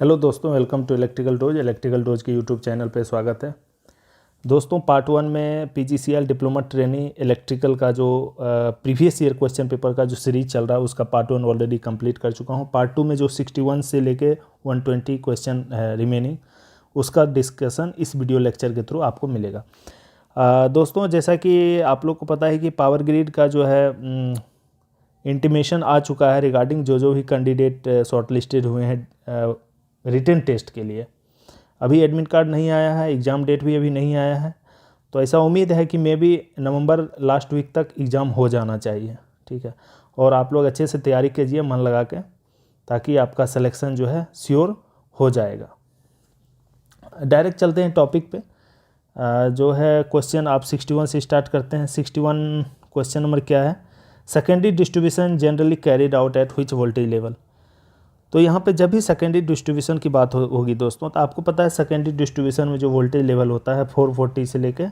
Hello दोस्तों, welcome to electrical dose के YouTube channel पे स्वागत है। दोस्तों, पार्ट 1 में पीजीसीएल डिप्लोमा ट्रेनी इलेक्ट्रिकल का जो प्रीवियस ईयर क्वेश्चन पेपर का जो सीरीज चल रहा है उसका पार्ट 1 ऑलरेडी कंप्लीट कर चुका हूं। पार्ट 2 में जो 61 से लेके 120 क्वेश्चन है रिमेनिंग, उसका डिस्कशन इस वीडियो लेक्चर के थ्रू आपको मिलेगा। दोस्तों, जैसा कि आप लोग को पता है कि पावर ग्रिड का जो है इंटीमेशन आ चुका है रिगार्डिंग जो भी कैंडिडेट शॉर्ट लिस्टेड हुए हैं रिटन टेस्ट के लिए। अभी एडमिट कार्ड नहीं आया है, एग्ज़ाम डेट भी अभी नहीं आया है, तो ऐसा उम्मीद है कि maybe November last week तक एग्ज़ाम हो जाना चाहिए। ठीक है, और आप लोग अच्छे से तैयारी कीजिए मन लगा के, ताकि आपका सिलेक्शन जो है श्योर हो जाएगा। डायरेक्ट चलते हैं टॉपिक पे। जो है क्वेश्चन आप 61 से स्टार्ट करते हैं। 61 क्वेश्चन नंबर क्या है? Secondary distribution generally carried out at which voltage level. तो यहाँ पे जब भी सेकेंडरी डिस्ट्रीब्यूशन की बात होगी दोस्तों, तो आपको पता है सेकेंडरी डिस्ट्रीब्यूशन में जो वोल्टेज लेवल होता है 440 से लेके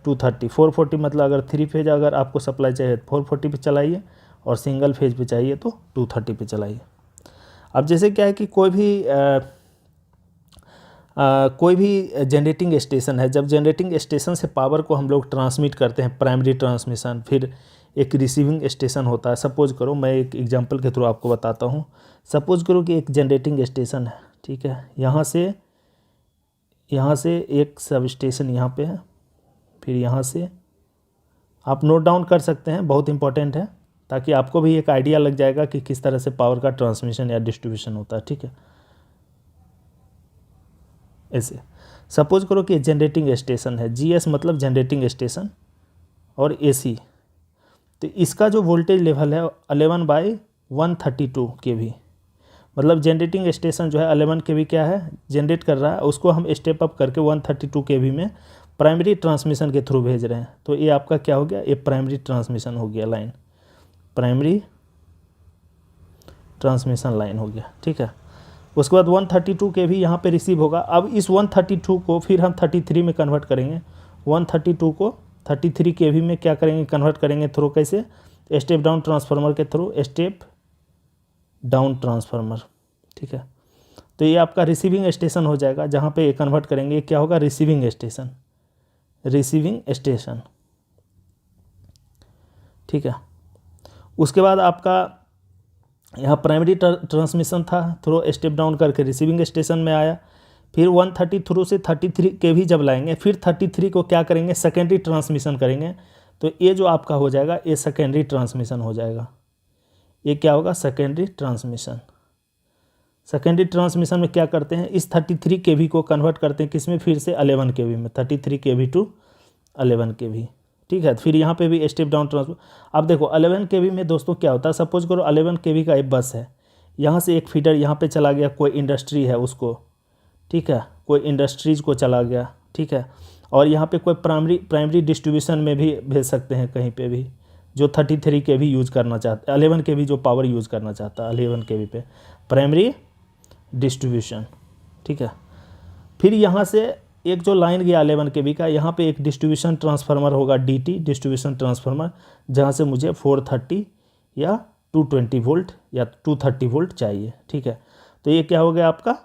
230। 440 मतलब अगर 3 फेज अगर आपको सप्लाई चाहिए तो 440 पे चलाइए, और सिंगल फेज पे चाहिए तो 230 पे चलाइए। अब जैसे क्या है कि कोई भी जनरेटिंग स्टेशन है, जब जनरेटिंग स्टेशन से पावर को हम लोग ट्रांसमिट करते हैं, प्राइमरी ट्रांसमिशन, फिर एक रिसीविंग स्टेशन होता है। सपोज करो, मैं एक एग्जांपल के थ्रू आपको बताता हूँ। सपोज करो कि एक जनरेटिंग स्टेशन है, ठीक है, यहाँ से एक सब स्टेशन यहाँ पे है, फिर यहाँ से आप नोट डाउन कर सकते हैं, बहुत इंपॉर्टेंट है, ताकि आपको भी एक आइडिया लग जाएगा कि किस तरह से पावर का ट्रांसमिशन या डिस्ट्रीब्यूशन होता है। ठीक है, ऐसे सपोज करो कि जनरेटिंग स्टेशन है, जीएस मतलब जनरेटिंग स्टेशन, और एसी। तो इसका जो वोल्टेज लेवल है 11/132 kV, मतलब जनरेटिंग स्टेशन जो है 11 kV क्या है जनरेट कर रहा है, उसको हम स्टेप अप करके 132 kV में प्राइमरी ट्रांसमिशन के थ्रू भेज रहे हैं। तो ये आपका क्या हो गया, ये प्राइमरी ट्रांसमिशन हो गया लाइन, प्राइमरी ट्रांसमिशन लाइन हो गया। ठीक है, उसके बाद 132 kV यहाँ पे रिसीव होगा। अब इस 132 को फिर हम 33 में कन्वर्ट करेंगे। 132 को 33 kV में क्या करेंगे, कन्वर्ट करेंगे थ्रू कैसे, स्टेप डाउन ट्रांसफार्मर के थ्रू, स्टेप डाउन ट्रांसफार्मर। ठीक है, तो ये आपका रिसीविंग स्टेशन हो जाएगा, जहाँ पे ये कन्वर्ट करेंगे क्या होगा, रिसीविंग स्टेशन, रिसीविंग स्टेशन। ठीक है, उसके बाद आपका यहाँ प्राइमरी ट्रांसमिशन था, थ्रू स्टेप डाउन करके रिसीविंग स्टेशन में आया। फिर 130 थ्रू से 33 kV जब लाएंगे, फिर 33 को क्या करेंगे, सेकेंडरी ट्रांसमिशन करेंगे। तो ये जो आपका हो जाएगा, ये सेकेंडरी ट्रांसमिशन हो जाएगा। ये क्या होगा, सेकेंडरी ट्रांसमिशन। सेकेंडरी ट्रांसमिशन में क्या करते हैं, इस 33 kV को कन्वर्ट करते हैं किस में, फिर से 11 kV में, 33 kV टू 11 kV। ठीक है, फिर यहाँ पे भी स्टेप डाउन ट्रांसफर। अब देखो 11 kV में दोस्तों क्या होता है, सपोज करो 11 kV का एक बस है, यहाँ से एक फीडर यहाँ पे चला गया, कोई इंडस्ट्री है उसको, ठीक है, कोई इंडस्ट्रीज को चला गया। ठीक है, और यहाँ पे कोई प्राइमरी डिस्ट्रीब्यूशन में भी भेज सकते हैं कहीं पे भी, जो 33 kV यूज़ करना चाहता है, 11 kV जो पावर यूज़ करना चाहता है 11 kV पे प्राइमरी डिस्ट्रीब्यूशन। ठीक है, फिर यहाँ से एक जो लाइन गया 11 kV का, यहाँ पे एक डिस्ट्रीब्यूशन ट्रांसफार्मर होगा, डीटी डिस्ट्रीब्यूशन ट्रांसफार्मर, जहाँ से मुझे 430 या 220 वोल्ट या 230 वोल्ट चाहिए। ठीक है, तो ये क्या हो गया आपका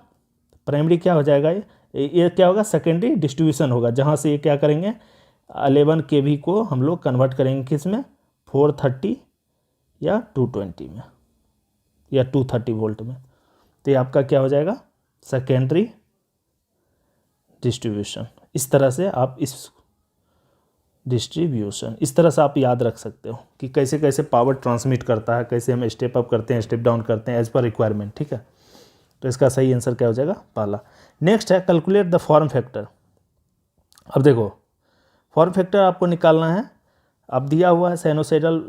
प्राइमरी, क्या हो जाएगा, ये क्या होगा, सेकेंडरी डिस्ट्रीब्यूशन होगा, जहाँ से ये क्या करेंगे 11 kV को हम लोग कन्वर्ट करेंगे किस में, 430 या 220 में या 230 वोल्ट में। तो ये आपका क्या हो जाएगा, सेकेंडरी डिस्ट्रीब्यूशन। इस तरह से आप इस डिस्ट्रीब्यूशन इस तरह से आप याद रख सकते हो कि कैसे कैसे पावर ट्रांसमिट करता है, कैसे हम स्टेप अप करते हैं, स्टेप डाउन करते हैं एज पर रिक्वायरमेंट। ठीक है, तो इसका सही आंसर क्या हो जाएगा, पहला। नेक्स्ट है कैलकुलेट द फॉर्म फैक्टर। अब देखो फॉर्म फैक्टर आपको निकालना है। अब दिया हुआ है साइनोसाइडल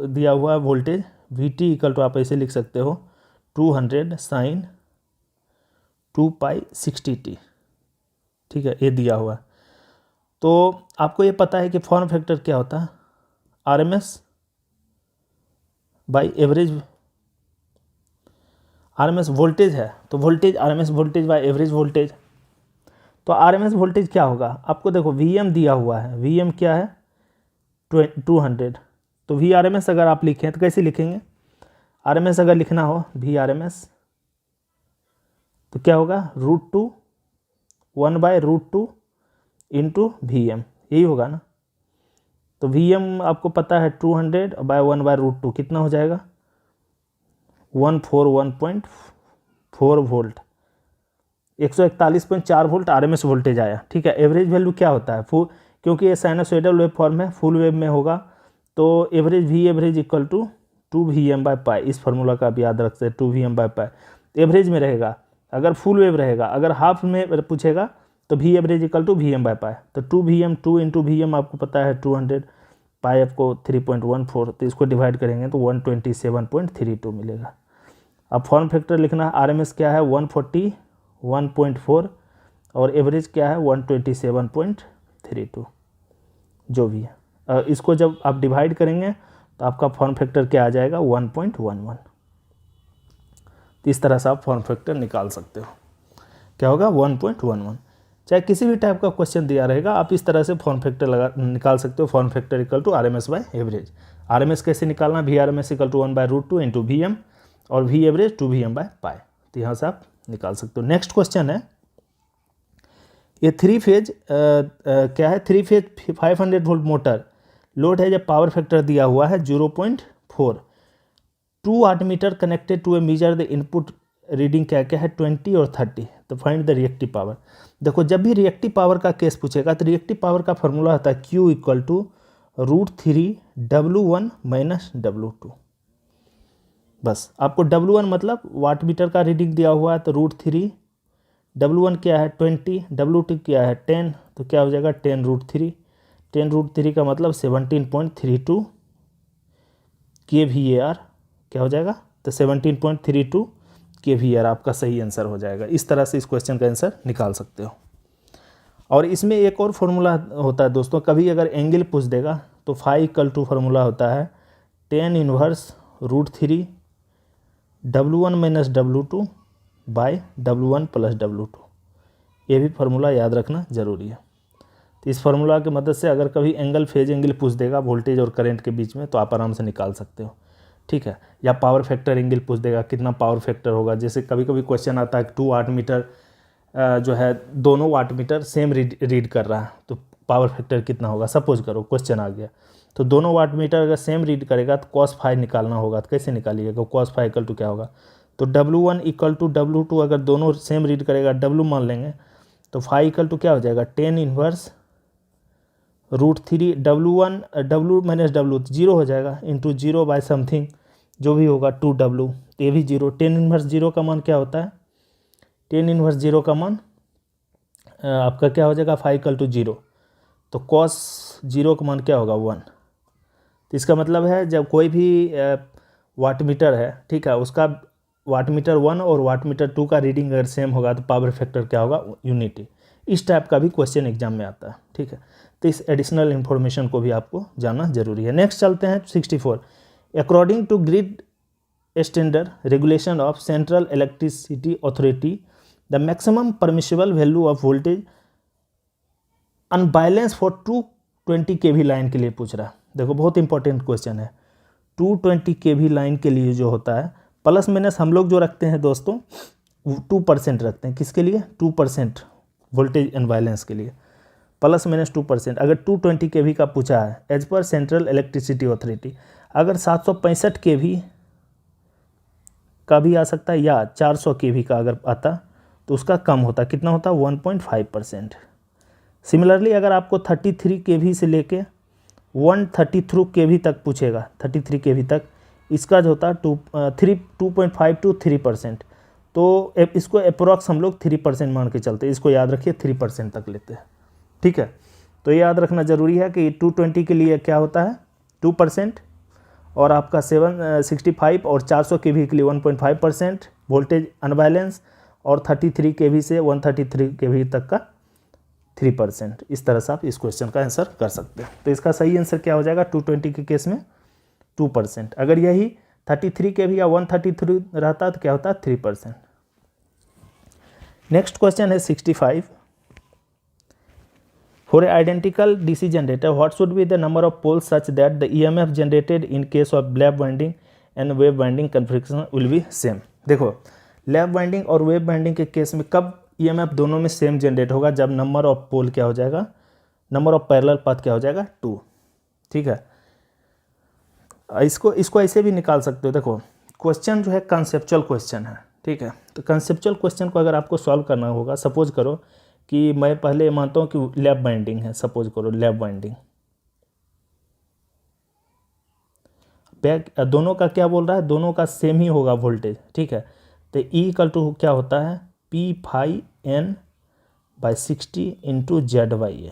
दिया हुआ है वोल्टेज Vt इक्वल टू, आप ऐसे लिख सकते हो 200 sin 2π60t। ठीक है, ये दिया हुआ है। तो आपको ये पता है कि फॉर्म फैक्टर क्या होता है, RMS by average, RMS voltage है तो voltage RMS voltage by average voltage. तो RMS वोल्टेज क्या होगा, आपको देखो VM दिया हुआ है, VM क्या है 200, तो VRMS अगर आप लिखें तो कैसे लिखेंगे, RMS अगर लिखना हो VRMS तो क्या होगा √2 1/√2 इंटू VM, यही होगा ना। तो VM आपको पता है 200/1/√2 कितना हो जाएगा 141.4 वोल्ट, 141.4 वोल्ट RMS वोल्टेज आया। ठीक है, एवरेज वैल्यू क्या होता है क्योंकि ये साइनसोइडल वेव फॉर्म है, फुल वेव में होगा तो average V average equal to 2Vm/π, इस फार्मूला का आप याद रखते हैं 2Vm/π एवरेज में रहेगा। अगर फुल वेव रहेगा, अगर हाफ में पूछेगा तो V average equal to Vm/π, तो 2Vm 2 इंटू VM आपको पता है 200, पाई आपको 3.14, तो इसको डिवाइड करेंगे तो 127.32 मिलेगा। अब फॉर्म फैक्टर लिखना, RMS क्या है 141.4 और एवरेज क्या है 127.32, जो भी है। इसको जब आप डिवाइड करेंगे तो आपका फॉर्म फैक्टर क्या आ जाएगा 1.11। तो इस तरह से आप फॉर्म फैक्टर निकाल सकते हो, क्या होगा 1.11। चाहे किसी भी टाइप का क्वेश्चन दिया रहेगा आप इस तरह से फॉर्म फैक्टर निकाल सकते हो। फॉर्म फैक्टर इक्वल टू RMS/एवरेज। RMS कैसे निकालना, VRMS equal to 1/√2 into VM और V एवरेज 2Vm/π। तो यहाँ से आप निकाल सकते हो। नेक्स्ट क्वेश्चन है, ये 3 फेज क्या है 3 फेज 500 वोल्ट मोटर लोड है, जब पावर फैक्टर दिया हुआ है 0.4, 2 watt meter connected to a measure the input reading क्या क्या है 20 और 30, तो फाइंड द रिएक्टिव पावर। देखो जब भी रिएक्टिव पावर का केस पूछेगा तो रिएक्टिव पावर का फॉर्मूला होता है Q equal to √3 W1 minus W2। बस आपको W1 मतलब वाट मीटर का रीडिंग दिया हुआ है तो √3, W1 क्या है 20, W2 क्या है 10, तो क्या हो जाएगा 10√3, 10√3 का मतलब 17.32 kVAR, क्या हो जाएगा तो 17.32 kVAR आपका सही आंसर हो जाएगा। इस तरह से इस क्वेश्चन का आंसर निकाल सकते हो। और इसमें एक और फॉर्मूला होता है दोस्तों, कभी अगर एंगल पूछ देगा तो फाई इक्वल टू फार्मूला होता है tan inverse √3 W1 minus W2 by W1 plus W2, ये भी फार्मूला याद रखना ज़रूरी है। तो इस फार्मूला की मदद से अगर कभी एंगल फेज एंगल पूछ देगा वोल्टेज और करंट के बीच में तो आप आराम से निकाल सकते हो। ठीक है, या पावर फैक्टर एंगल पूछ देगा कितना पावर फैक्टर होगा, जैसे कभी कभी क्वेश्चन आता है 2 वाट मीटर जो है दोनों वाट मीटर सेम रीड कर रहा है तो पावर फैक्टर कितना होगा। सपोज करो क्वेश्चन आ गया तो दोनों वाट मीटर अगर सेम रीड करेगा तो cos फाई निकालना होगा, तो कैसे निकालिएगा cos फाई इक्वल टू क्या होगा, तो W1 इक्वल टू W2 अगर दोनों सेम रीड करेगा W मान लेंगे तो फाई इक्वल टू क्या हो जाएगा tan inverse √3 W1 W minus W 0 हो जाएगा इंटू 0 बाय समथिंग जो भी होगा 2W, तो ये भी 0। tan इनवर्स 0 का मान क्या होता है, tan इनवर्स 0 का मान आपका क्या हो जाएगा फाई इक्वल टू 0, तो cos 0 का मान क्या होगा 1। तो इसका मतलब है जब कोई भी वाट मीटर है, ठीक है, उसका वाट मीटर 1 और वाट मीटर 2 का रीडिंग अगर सेम होगा तो पावर फैक्टर क्या होगा यूनिटी। इस टाइप का भी क्वेश्चन एग्जाम में आता है। ठीक है, तो इस एडिशनल इन्फॉर्मेशन को भी आपको जानना जरूरी है। नेक्स्ट चलते हैं 64, according to grid standard regulation of central electricity authority the maximum permissible value of voltage unbalance for 220 kV line के लिए पूछ रहा है। देखो बहुत इंपॉर्टेंट क्वेश्चन है। 220 kV लाइन के लिए जो होता है प्लस माइनस हम लोग जो रखते हैं दोस्तों 2% रखते हैं, किसके लिए 2% वोल्टेज अनबैलेंस के लिए प्लस माइनस 2%। अगर 220 kV का पूछा है as per central electricity authority, अगर 765 kV का भी आ सकता है या 400 kV का अगर आता तो उसका कम होता, कितना होता 1.5%। सिमिलरली अगर आपको 33 kV से लेके 133 kV तक पूछेगा, 33 kV तक, इसका जो होता 2.5 to 3%, तो इसको अप्रोक्स हम लोग 3% मान के चलते हैं, इसको याद रखिए 3% तक लेते हैं। ठीक है, तो ये याद रखना ज़रूरी है कि 220 के लिए क्या होता है 2% और आपका 765 और 400 kV के लिए 1.5% वोल्टेज अनबैलेंस और 33 kV से 133 kV तक का 3%। इस तरह से आप इस क्वेश्चन का आंसर कर सकते हैं। तो इसका सही आंसर क्या हो जाएगा 220 के केस में 2%, अगर यही 33 kV या 133 रहता तो क्या होता 3%। नेक्स्ट क्वेश्चन है 65, for a identical DC generator what should be the number of poles such that the EMF generated in case of lap winding and wave winding configuration will be same. देखो lap winding और wave winding के case में कब EMF दोनों में same generate होगा? जब number of पोल क्या हो जाएगा, नंबर ऑफ पैरेलल पाथ क्या हो जाएगा, 2। ठीक है, इसको ऐसे भी निकाल सकते हो। देखो क्वेश्चन जो है कंसेप्चुअल क्वेश्चन है, ठीक है। तो कंसेप्चुअल क्वेश्चन को अगर आपको सॉल्व करना होगा, सपोज करो कि मैं पहले मानता हूँ कि लैप वाइंडिंग है, सपोज करो लैप वाइंडिंग, बैक दोनों का क्या बोल रहा है, दोनों का सेम ही होगा वोल्टेज, ठीक है। तो ई इक्वल टू क्या होता है, P∅N/60 इंटू ZY।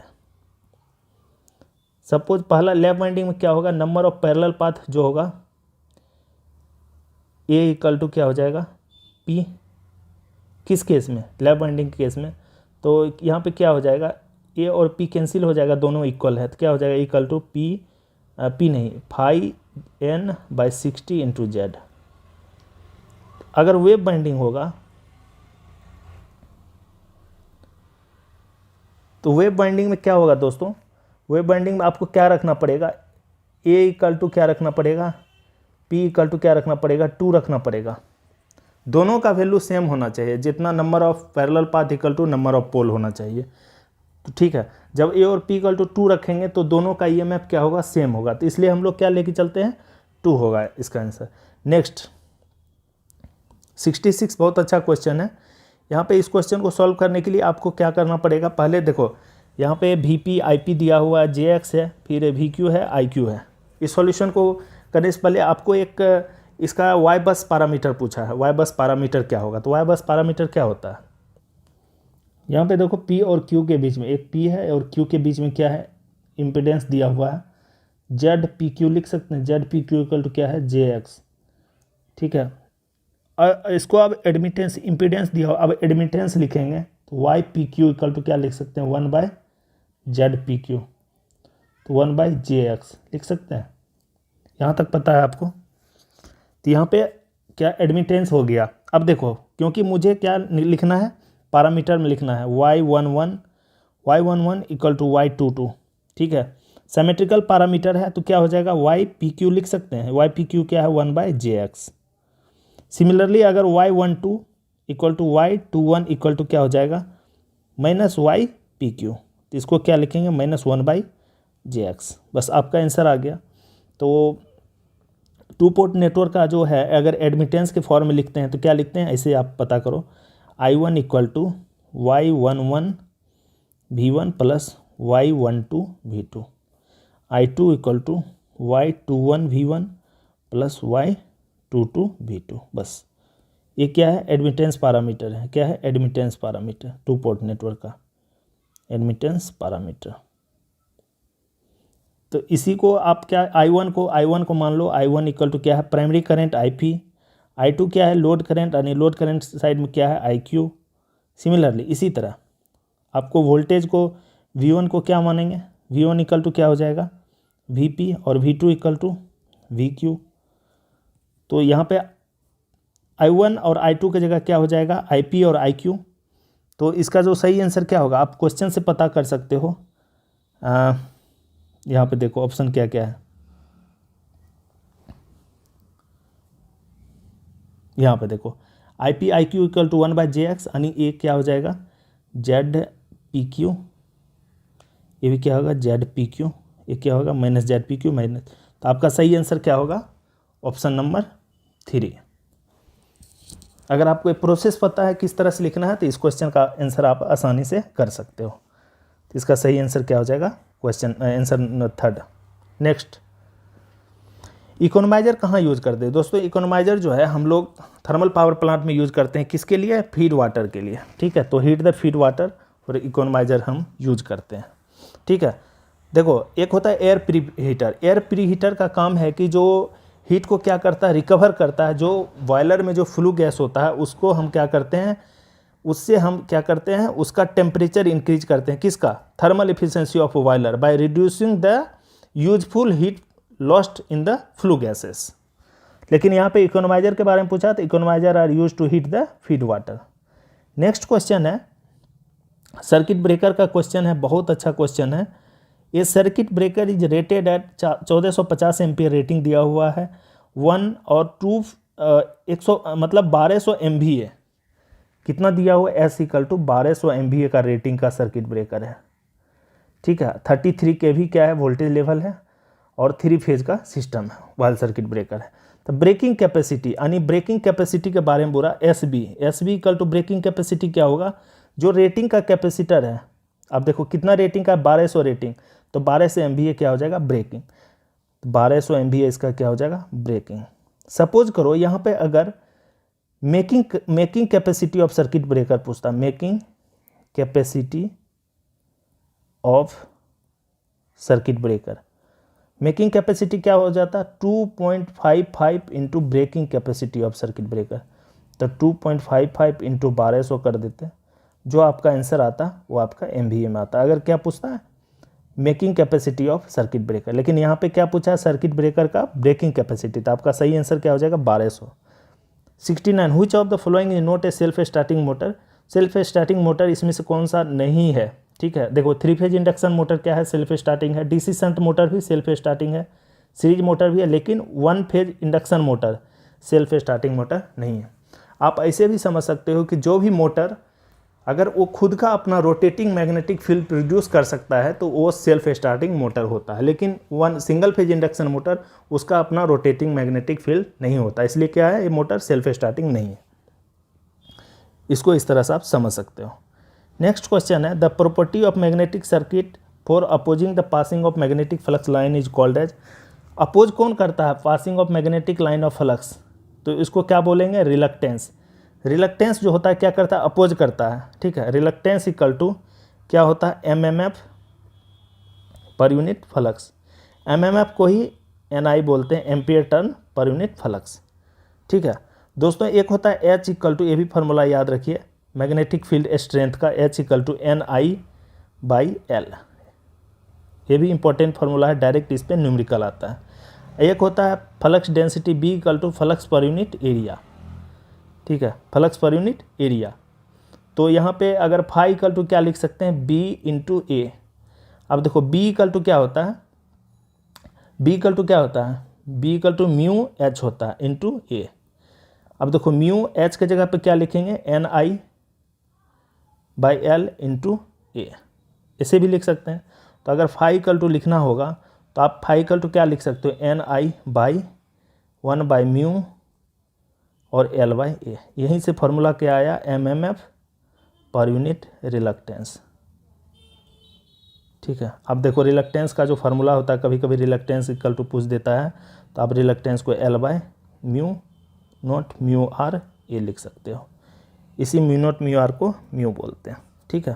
सपोज पहला लैप वाइंडिंग में क्या होगा, नंबर ऑफ पैरेलल पाथ जो होगा ए इक्वल टू क्या हो जाएगा, P, किस केस में, लैप वाइंडिंग के केस में। तो यहाँ पे क्या हो जाएगा, ए और P कैंसिल हो जाएगा, दोनों इक्वल है, तो क्या हो जाएगा इक्वल टू P नहीं N/60 इंटू Z। अगर वेव बाइंडिंग होगा तो वेव बाइंडिंग में क्या होगा दोस्तों, वेव बाइंडिंग में आपको क्या रखना पड़ेगा, ए इक्वल टू क्या रखना पड़ेगा, P इक्वल टू क्या रखना पड़ेगा, 2 रखना पड़ेगा। दोनों का वैल्यू सेम होना चाहिए, जितना number of parallel path equal to number of pole होना चाहिए। तो ठीक है, जब ए और P इक्वल टू 2 रखेंगे तो दोनों का ईएमएफ क्या होगा, सेम होगा। तो इसलिए हम लोग क्या लेके चलते हैं, 2 होगा इसका आंसर। नेक्स्ट 66 बहुत अच्छा क्वेश्चन है। यहाँ पे इस क्वेश्चन को सॉल्व करने के लिए आपको क्या करना पड़ेगा, पहले देखो यहाँ पे VP IP दिया हुआ है, JX है, फिर VQ है, IQ है। इस सॉल्यूशन को करने से पहले आपको एक इसका Y बस पैरामीटर पूछा है, Y बस पैरामीटर क्या होगा। तो Y बस पैरामीटर क्या होता है, यहाँ पे देखो P और Q के बीच में, एक P है और Q के बीच में क्या है, इम्पिडेंस दिया हुआ है, ZPQ लिख सकते हैं, ZPQ इक्वल टू क्या है, JX। ठीक है, इसको अब एडमिटेंस, इम्पिडेंस दिया हो, अब एडमिटेंस लिखेंगे तो YPQ इक्वल टू क्या लिख सकते हैं, 1/ZPQ, तो 1/JX लिख सकते हैं। यहाँ तक पता है आपको। तो यहाँ पे क्या एडमिटेंस हो गया। अब देखो क्योंकि मुझे क्या लिखना है, पैरामीटर में लिखना है y11 इक्वल टू y22, ठीक है। सिमेट्रिकल पैरामीटर है तो क्या हो जाएगा, YPQ लिख सकते हैं, YPQ क्या है, 1/JX। सिमिलरली अगर y12 equal to y21 equal to क्या हो जाएगा, -YPQ, तो इसको क्या लिखेंगे, -1/JX। बस आपका आंसर आ गया। तो 2 पोर्ट नेटवर्क का जो है, अगर एडमिटेंस के फॉर्म में लिखते हैं तो क्या लिखते हैं, ऐसे आप पता करो, I1 equal to Y11 V1 plus Y12 V2, I2 equal to Y21 V1 plus Y22 V2। बस ये क्या है, एडमिटेंस पैरामीटर है। क्या है, एडमिटेंस पैरामीटर, 2 पोर्ट नेटवर्क का एडमिटेंस पैरामीटर। तो इसी को आप क्या, I1 को मान लो, I1 इक्वल टू क्या है, प्राइमरी करंट IP, I2 क्या है, लोड करंट, यानी लोड करंट साइड में क्या है, IQ। सिमिलरली इसी तरह आपको वोल्टेज को V1 को क्या मानेंगे, V1 इक्वल टू क्या हो जाएगा, VP, और V2 इक्वल टू VQ। तो यहाँ पे I1 और I2 की जगह क्या हो जाएगा, IP और IQ। तो इसका जो सही आंसर क्या होगा, आप क्वेश्चन से पता कर सकते हो। यहाँ पे देखो ऑप्शन क्या क्या है, यहाँ पे देखो IP IQ equal to 1/JX, यानी ये क्या हो जाएगा, ZPQ, ये भी क्या होगा, ZPQ, ये क्या होगा, -ZPQ माइनस। तो आपका सही आंसर क्या होगा, ऑप्शन नंबर 3। अगर आपको एक प्रोसेस पता है किस तरह से लिखना है तो इस क्वेश्चन का आंसर आप आसानी से कर सकते हो। तो इसका सही आंसर क्या हो जाएगा, क्वेश्चन आंसर 3। नेक्स्ट, इकोनोमाइजर कहाँ यूज़ करते हैं दोस्तों। इकोनोमाइजर जो है हम लोग थर्मल पावर प्लांट में यूज़ करते हैं, किसके लिए, फीड वाटर के लिए, ठीक है। तो हीट द फीड वाटर और इकोनोमाइजर हम यूज करते हैं, ठीक है। देखो एक होता है air pre heater. Air pre heater का काम है कि जो हीट को क्या करता है, रिकवर करता है। जो बॉयलर में जो फ्लू गैस होता है उसको हम क्या करते हैं, उससे हम क्या करते हैं, उसका टेम्परेचर इंक्रीज करते हैं, किसका, thermal efficiency of boiler by reducing the useful heat lost in the flue gases. लेकिन यहाँ पे इकोनोमाइजर के बारे में पूछा तो economiser are use to heat the feed water. Next question है सर्किट ब्रेकर का क्वेश्चन है, बहुत अच्छा क्वेश्चन है। ये circuit breaker is rated at 1450 ampere rating दिया हुआ है, 1 और 2 100 मतलब 1200 MVA, कितना दिया हुआ, S इक्वल टू 1200 MVA का रेटिंग का सर्किट ब्रेकर है, ठीक है। 33 kV क्या है, वोल्टेज लेवल है, और 3 फेज का सिस्टम है, वाल सर्किट ब्रेकर है। तो ब्रेकिंग कैपेसिटी यानी ब्रेकिंग कैपेसिटी के बारे में बोला, S B equal to breaking capacity क्या होगा, जो रेटिंग का कैपेसिटर है। अब देखो कितना रेटिंग का, 1200 रेटिंग, तो 1200 MVA क्या हो जाएगा, ब्रेकिंग। 1200 MVA इसका क्या हो जाएगा, ब्रेकिंग। सपोज करो यहाँ पे अगर making capacity of circuit breaker पूछता, making capacity of circuit breaker, making capacity क्या हो जाता, 2.55 into breaking capacity of circuit breaker. तो 2.55 इंटू 1200 कर देते, जो आपका आंसर आता वो आपका MVA में आता। अगर क्या पूछता है, making capacity of circuit breaker, लेकिन यहाँ पे क्या पूछा है, सर्किट ब्रेकर का ब्रेकिंग कैपेसिटी, तो आपका सही आंसर क्या हो जाएगा, 1200। 69, which of the following is not a self starting motor. Self starting motor इसमें से कौन सा नहीं है, ठीक है। देखो 3 फेज इंडक्शन मोटर क्या है, सेल्फ स्टार्टिंग है। DC शंट मोटर भी सेल्फ स्टार्टिंग है, सीरीज मोटर भी है, लेकिन 1 phase induction motor self starting motor नहीं है। आप ऐसे भी समझ सकते हो कि जो भी मोटर अगर वो खुद का अपना रोटेटिंग मैग्नेटिक फील्ड प्रोड्यूस कर सकता है तो वो सेल्फ स्टार्टिंग मोटर होता है, लेकिन 1 सिंगल फेज इंडक्शन मोटर उसका अपना रोटेटिंग मैग्नेटिक फील्ड नहीं होता, इसलिए क्या है, ये मोटर सेल्फ स्टार्टिंग नहीं है। इसको इस तरह से आप समझ सकते हो। नेक्स्ट क्वेश्चन है, the property of magnetic circuit for opposing the passing of magnetic flux line is called as. Oppose कौन करता है, passing of magnetic line of flux, तो इसको क्या बोलेंगे, रिलक्टेंस। रिलक्टेंस जो होता है क्या करता है, अपोज करता है, ठीक है। रिलक्टेंस इक्वल टू क्या होता है, MMF per unit flux. MMF को ही NI बोलते हैं, ampere turn per unit flux, ठीक है। दोस्तों एक होता है H इक्वल टू, ये भी फार्मूला याद रखिए, मैग्नेटिक फील्ड स्ट्रेंथ का, H इक्वल टू NI/L, ये भी इंपॉर्टेंट फार्मूला है, डायरेक्ट इस पर न्यूमेरिकल आता है। एक होता है flux density, B equal to flux per unit area, ठीक है, फ्लक्स पर यूनिट एरिया। तो यहाँ पे अगर फाई इक्वल टू क्या लिख सकते हैं, B इंटू ए। अब देखो B इक्वल टू क्या होता है, B इक्वल टू क्या होता है, B equal to mu H होता है इंटू ए। अब देखो म्यू H के जगह पे क्या लिखेंगे, NI/L इंटू ए, इसे भी लिख सकते हैं। तो अगर फाई इक्वल टू लिखना होगा तो आप फाई इक्वल टू क्या लिख सकते हो, NI/1/म्यू और L/A। यहीं से फॉर्मूला क्या आया, MMF पर यूनिट रिलक्टेंस, ठीक है। अब देखो रिलक्टेंस का जो फार्मूला होता है, कभी कभी रिलक्टेंस इक्वल टू पूछ देता है, तो आप रिलक्टेंस को L/म्यू नॉट म्यू आर ये लिख सकते हो। इसी म्यू नॉट म्यू आर को म्यू बोलते हैं, ठीक है।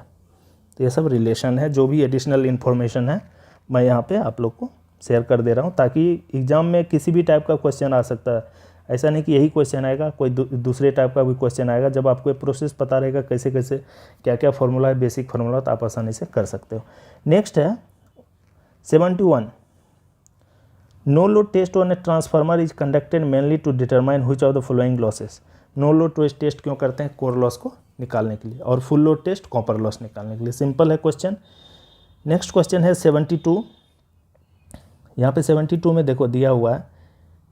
तो ये सब रिलेशन है, जो भी एडिशनल इन्फॉर्मेशन है मैं यहाँ पे आप लोग को शेयर कर दे रहा हूँ, ताकि एग्जाम में किसी भी टाइप का क्वेश्चन आ सकता है। ऐसा नहीं कि यही क्वेश्चन आएगा, कोई दूसरे टाइप का भी क्वेश्चन आएगा। जब आपको ये प्रोसेस पता रहेगा कैसे कैसे क्या क्या फार्मूला है, बेसिक फार्मूला, तो आप आसानी से कर सकते हो। नेक्स्ट है 71, no load test on a transformer is conducted mainly to determine which of the following losses. No load test क्यों करते हैं, कोर लॉस को निकालने के लिए, और full load test copper loss निकालने के लिए। सिंपल है क्वेश्चन। नेक्स्ट क्वेश्चन है 72, यहाँ पे 72 में देखो दिया हुआ है,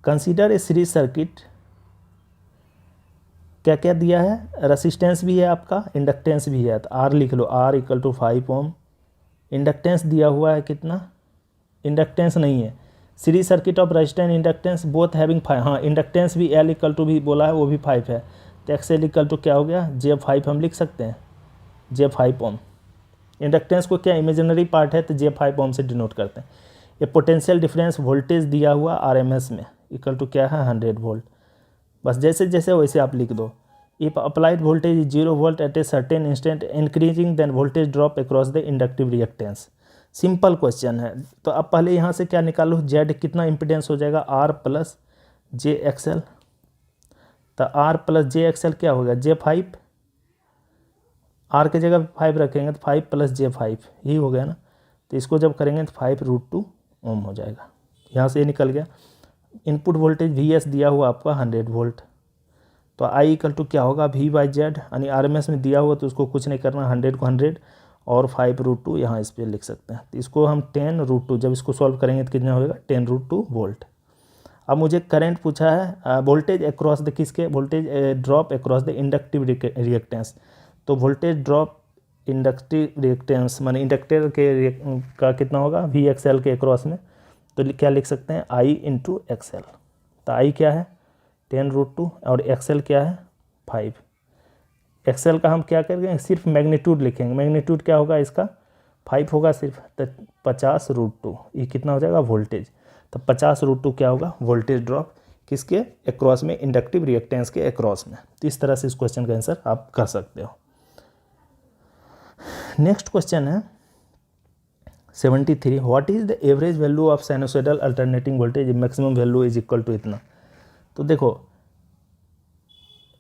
कंसीडर ए सीरीज सर्किट, क्या क्या दिया है, रेसिस्टेंस भी है आपका, इंडक्टेंस भी है, तो R लिख लो, R equal to 5 ohm. Inductance दिया हुआ है कितना, इंडक्टेंस नहीं है, series circuit of resistance inductance both having 5, हाँ इंडक्टेंस भी L इक्वल टू भी बोला है, वो भी 5 है, तो XL इक्वल टू क्या हो गया, J5 हम लिख सकते हैं, J5 ओम। इंडक्टेंस को क्या इमेजिनरी पार्ट है तो J5 ओम से डिनोट करते हैं। ये पोटेंशियल डिफरेंस वोल्टेज दिया हुआ RMS में इक्वल टू क्या है, 100 वोल्ट। बस जैसे जैसे वैसे आप लिख दो। If applied voltage is 0 volt at a certain instant increasing then voltage drop across the inductive reactance. Simple question है। तो अब पहले यहाँ से क्या निकालो, Z कितना इम्पिडेंस हो जाएगा, R प्लस JXL। तो R प्लस JXL क्या होगा, J5, R के जगह 5 रखेंगे तो 5 प्लस J5 यही हो गया ना। तो इसको जब करेंगे तो 5√2 ओम हो जाएगा। यहाँ से ये निकल गया। इनपुट वोल्टेज VS दिया हुआ आपका 100 वोल्ट, तो I इक्वल टू क्या होगा, V/Z, यानी RMS में दिया हुआ तो उसको कुछ नहीं करना, 100 को 100 और 5√2 यहाँ इस पर लिख सकते हैं। तो इसको हम 10√2, जब इसको सॉल्व करेंगे तो कितना होगा, 10√2 वोल्ट। अब मुझे करंट पूछा है, वोल्टेज अक्रॉस द किसके, voltage drop across the inductive reactance. तो वोल्टेज ड्रॉप इंडक्टिव रिएक्टेंस माने इंडक्टर के का कितना होगा, वी एक्सएल के अक्रॉस में। तो क्या लिख सकते हैं, आई इंटू एक्सएल। तो आई क्या है 10√2 और एक्सएल क्या है 5। एक्सएल का हम क्या करेंगे, सिर्फ मैग्नीट्यूड लिखेंगे। मैग्नीट्यूड क्या होगा इसका 5 होगा सिर्फ, तो 50√2 ये कितना हो जाएगा वोल्टेज। तो 50√2 क्या होगा वोल्टेज ड्रॉप किसके अक्रॉस में, इंडक्टिव रिएक्टेंस के अक्रॉस में। तो इस तरह से इस क्वेश्चन का आंसर आप कर सकते हो। नेक्स्ट क्वेश्चन है 73, what is the average value of sinusoidal alternating voltage, maximum value is equal to इतना। तो देखो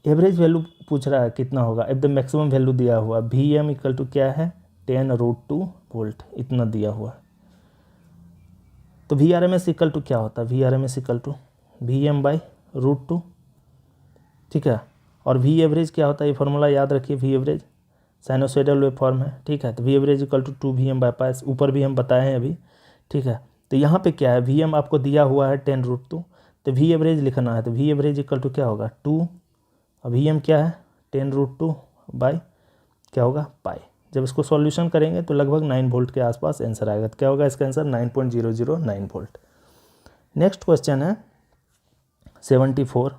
एवरेज वैल्यू पूछ रहा है कितना होगा, अब द मैक्सिमम वैल्यू दिया हुआ वी एम इक्वल टू क्या है 10√2 वोल्ट इतना दिया हुआ। तो V R M S equal to क्या होता है, V R M S equal to V M by √2, ठीक है। और वी एवरेज क्या होता है, ये फॉर्मूला याद रखिए, V average sinusoidal wave form है, ठीक है। तो V average equal to 2 VM by, ऊपर भी हम बताए हैं अभी, ठीक है। तो यहाँ पे क्या है वी एम आपको दिया हुआ है 10√2, तो वी एवरेज लिखना है। तो वी एवरेज इक्वल टू क्या होगा 2, अब वी एम क्या है 10√2 बाई क्या होगा पाई। जब इसको सॉल्यूशन करेंगे तो लगभग 9 वोल्ट के आसपास आंसर आएगा। तो क्या होगा इसका आंसर 9.009 वोल्ट। नेक्स्ट क्वेश्चन है 74,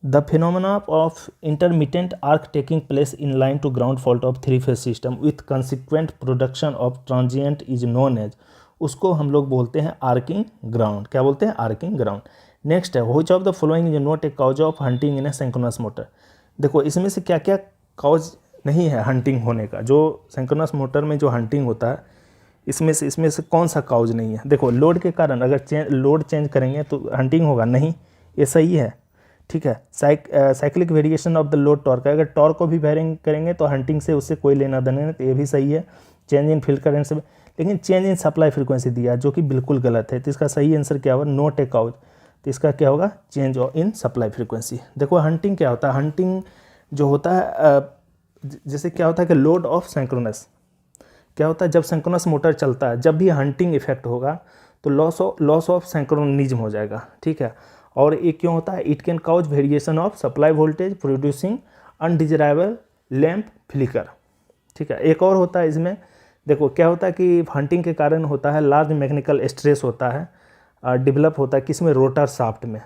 the phenomena of intermittent arc taking place in line to ground fault of 3-फेज system with consequent production of transient is known as, उसको हम लोग बोलते हैं आर्किंग ग्राउंड। क्या बोलते हैं आर्किंग ग्राउंड। नेक्स्ट है which of the following is not a cause of hunting in a synchronous motor. देखो इसमें से क्या क्या कॉज नहीं है हंटिंग होने का, जो सिंक्रोनस मोटर में जो हंटिंग होता है इसमें से कौन सा कॉज नहीं है। देखो लोड के कारण अगर लोड चेंज करेंगे तो हंटिंग होगा नहीं, ये सही है, ठीक है। Cyclic variation of the load torque, अगर टॉर्क को भी वेरिंग करेंगे तो हंटिंग से उससे कोई लेना देना नहीं, तो ये भी सही है। चेंज इन फील्ड करंट से, लेकिन चेंज इन सप्लाई फ्रीक्वेंसी दिया जो कि बिल्कुल गलत है। तो इसका सही आंसर क्या होगा नॉट ए कॉज। तो इसका क्या होगा चेंज इन सप्लाई फ्रीक्वेंसी। देखो हंटिंग क्या होता है, हंटिंग जो होता है जैसे क्या होता है कि लोड ऑफ सिंक्रोनस क्या होता है, जब सिंक्रोनस मोटर चलता है जब भी हंटिंग इफेक्ट होगा तो लॉस ऑफ सिंक्रोनिज्म हो जाएगा, ठीक है। और ये क्यों होता है, it can cause variation of supply voltage producing undesirable lamp flicker, ठीक है। एक और होता है इसमें, देखो क्या होता है कि हंटिंग के कारण होता है लार्ज मैकेनिकल स्ट्रेस होता है डेवलप होता है किसमें, रोटर शाफ्ट में,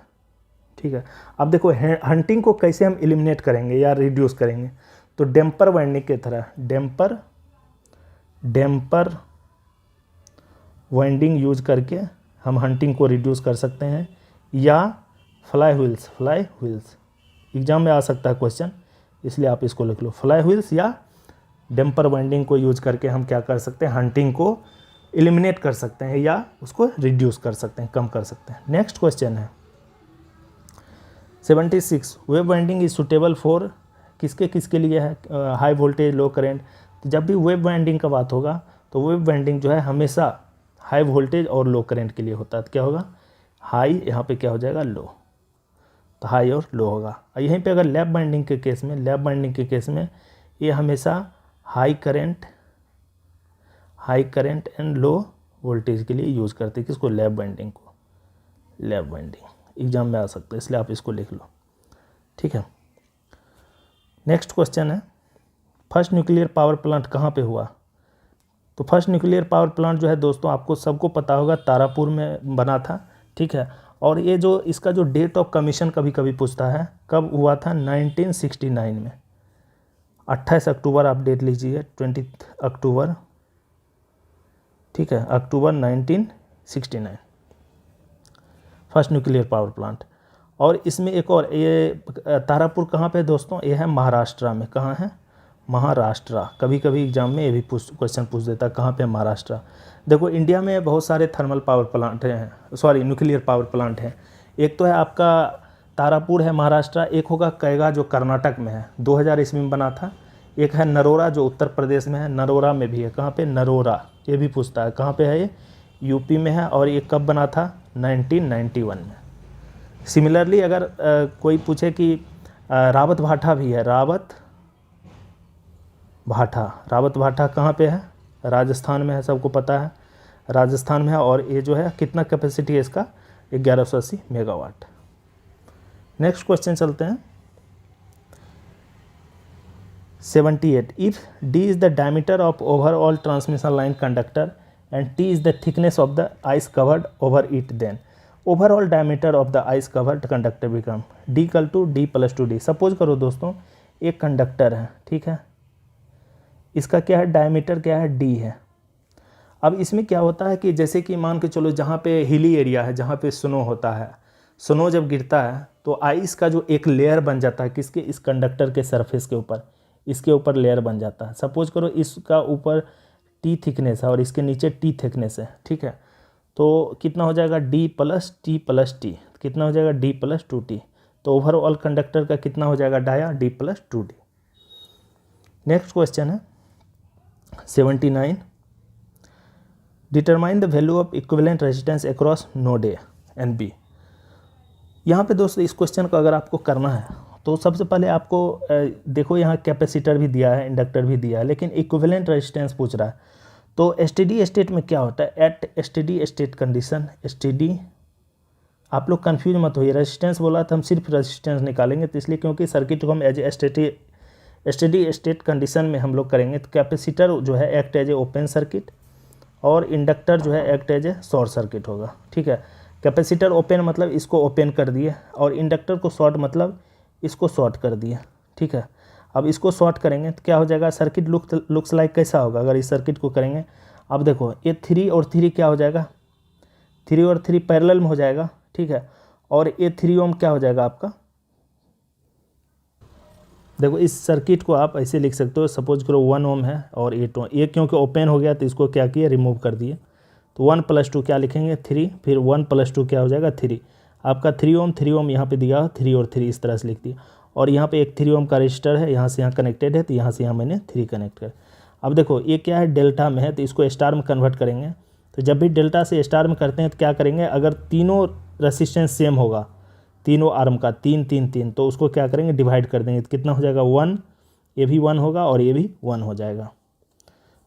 ठीक है। अब देखो हंटिंग को कैसे हम एलिमिनेट करेंगे या रिड्यूस करेंगे, तो डैम्पर वाइंडिंग की तरह डैम्पर वाइंडिंग यूज करके हम हंटिंग को रिड्यूस कर सकते हैं, या फ्लाई व्हील्स एग्जाम में आ सकता है क्वेश्चन, इसलिए आप इसको लिख लो, फ्लाई व्हील्स या डैम्पर वाइंडिंग को यूज करके हम क्या कर सकते हैं हंटिंग को एलिमिनेट कर सकते हैं या उसको रिड्यूस कर सकते हैं, कम कर सकते हैं। नेक्स्ट क्वेश्चन है 76, wave winding is suitable for किसके लिए है, हाई वोल्टेज लो करंट। तो जब भी वेव वाइंडिंग का बात होगा तो वेव वाइंडिंग जो है हमेशा हाई वोल्टेज और लो करंट के लिए होता है। तो क्या होगा हाई, यहाँ पे क्या हो जाएगा लो, तो हाई और लो होगा। और यहीं पे अगर लैप बाइंडिंग के केस में ये हमेशा high current and low voltage के लिए यूज़ करते हैं, किसको लैप बाइंडिंग को, लैप बाइंडिंग एग्जाम में आ सकता है, इसलिए आप इसको लिख लो, ठीक है। नेक्स्ट क्वेश्चन है फर्स्ट न्यूक्लियर पावर प्लांट कहाँ पे हुआ। तो फर्स्ट न्यूक्लियर पावर प्लांट जो है दोस्तों आपको सबको पता होगा तारापुर में बना था, ठीक है। और ये जो इसका जो डेट ऑफ कमीशन कभी कभी पूछता है, कब हुआ था 1969 में, 28 अक्टूबर आप डेट लीजिए, 20 अक्टूबर, ठीक है, अक्टूबर 1969 फर्स्ट न्यूक्लियर पावर प्लांट। और इसमें एक और, ये तारापुर कहाँ पे दोस्तों, ये है महाराष्ट्र में। कहाँ है, महाराष्ट्र। कभी कभी एग्जाम में ये भी क्वेश्चन पूछ देता है कहाँ पे महाराष्ट्र। देखो इंडिया में बहुत सारे थर्मल पावर प्लांट हैं, न्यूक्लियर पावर प्लांट हैं। एक तो है आपका तारापुर है महाराष्ट्र, एक होगा कैगा जो कर्नाटक में है, 2000 ईस्वी में बना था। एक है नरोरा जो उत्तर प्रदेश में है, नरोरा में भी है। कहाँ पे, नरोरा, ये भी पूछता है कहाँ पे है, ये यूपी में है। और ये कब बना था, 1991 में। सिमिलरली अगर कोई पूछे कि रावत भाठा भी है, रावत भाठा कहाँ पे है, राजस्थान में है, सबको पता है। राजस्थान में है, और ये जो है कितना कैपेसिटी है इसका, 1180 मेगावाट। नेक्स्ट क्वेश्चन चलते हैं 78। If D is the diameter of overall transmission line conductor and T is the thickness of the ice covered over it, then overall diameter of the ice covered conductor become D equal to D plus two D. Suppose करो दोस्तों एक conductor है, ठीक है, इसका क्या है diameter, क्या है डी है। अब इसमें क्या होता है कि जैसे कि मान के चलो जहाँ पे हिली एरिया है, जहाँ पे स्नो होता है, स्नो जब गिरता है तो आइस का जो एक लेयर बन जाता है किसके, इस कंडक्टर के सरफेस के ऊपर, इसके ऊपर लेयर बन जाता है। सपोज करो इसका ऊपर टी थिकनेस है और इसके नीचे टी थिकनेस है, ठीक है, तो कितना हो जाएगा D plus T plus T, कितना हो जाएगा डी प्लस टू टी। तो ओवरऑल कंडक्टर का कितना हो जाएगा dia, D plus two D. Next question है 79। Determine the value of equivalent resistance across node A and B. यहाँ पे दोस्तों इस क्वेश्चन को अगर आपको करना है तो सबसे पहले आपको देखो यहाँ कैपेसिटर भी दिया है, इंडक्टर भी दिया है, लेकिन इक्विवेलेंट रेजिस्टेंस पूछ रहा है। तो एसटीडी स्टेट में क्या होता है, at STD state condition, STD, आप लोग कंफ्यूज मत होइए, रेजिस्टेंस बोला तो हम सिर्फ रेजिस्टेंस निकालेंगे, तो इसलिए क्योंकि सर्किट को हम एज एसटीडी स्टेट कंडीशन में हम लोग करेंगे। तो कैपेसिटर जो है act as a open circuit और इंडक्टर जो है act as a short circuit होगा, ठीक है। कैपेसिटर ओपन मतलब इसको ओपन कर दिए, और इंडक्टर को शॉर्ट मतलब इसको शॉर्ट कर दिए, ठीक है। अब इसको शॉर्ट करेंगे तो क्या हो जाएगा, सर्किट लुक्स लाइक कैसा होगा अगर इस सर्किट को करेंगे। अब देखो ये 3 और 3 क्या हो जाएगा, 3 और 3 पैरेलल में हो जाएगा, ठीक है, और ये 3 ओम क्या हो जाएगा आपका। देखो इस सर्किट को आप ऐसे लिख सकते हो, सपोज करो 1 ओम है और 8 ओम, ये क्योंकि ओपन हो गया तो इसको क्या किया, रिमूव कर दिए। तो 1 + 2 क्या लिखेंगे 3, फिर 1 + 2 क्या हो जाएगा 3, आपका 3 ओम यहाँ पे दिया 3 और 3 इस तरह से लिख दिया। और यहाँ पे एक 3 ओम का रजिस्टर है, यहाँ से यहाँ कनेक्टेड है, तो यहाँ से यहाँ मैंने 3 कनेक्ट कर। अब देखो ये क्या है डेल्टा में है, तो इसको स्टार में कन्वर्ट करेंगे। तो जब भी डेल्टा से स्टार में करते हैं तो क्या करेंगे, अगर तीनों रेसिस्टेंस सेम होगा, तीनों आर्म का 3 3 3, तो उसको क्या करेंगे डिवाइड कर देंगे, तो कितना हो जाएगा 1, ये भी 1 होगा और ये भी 1 हो जाएगा।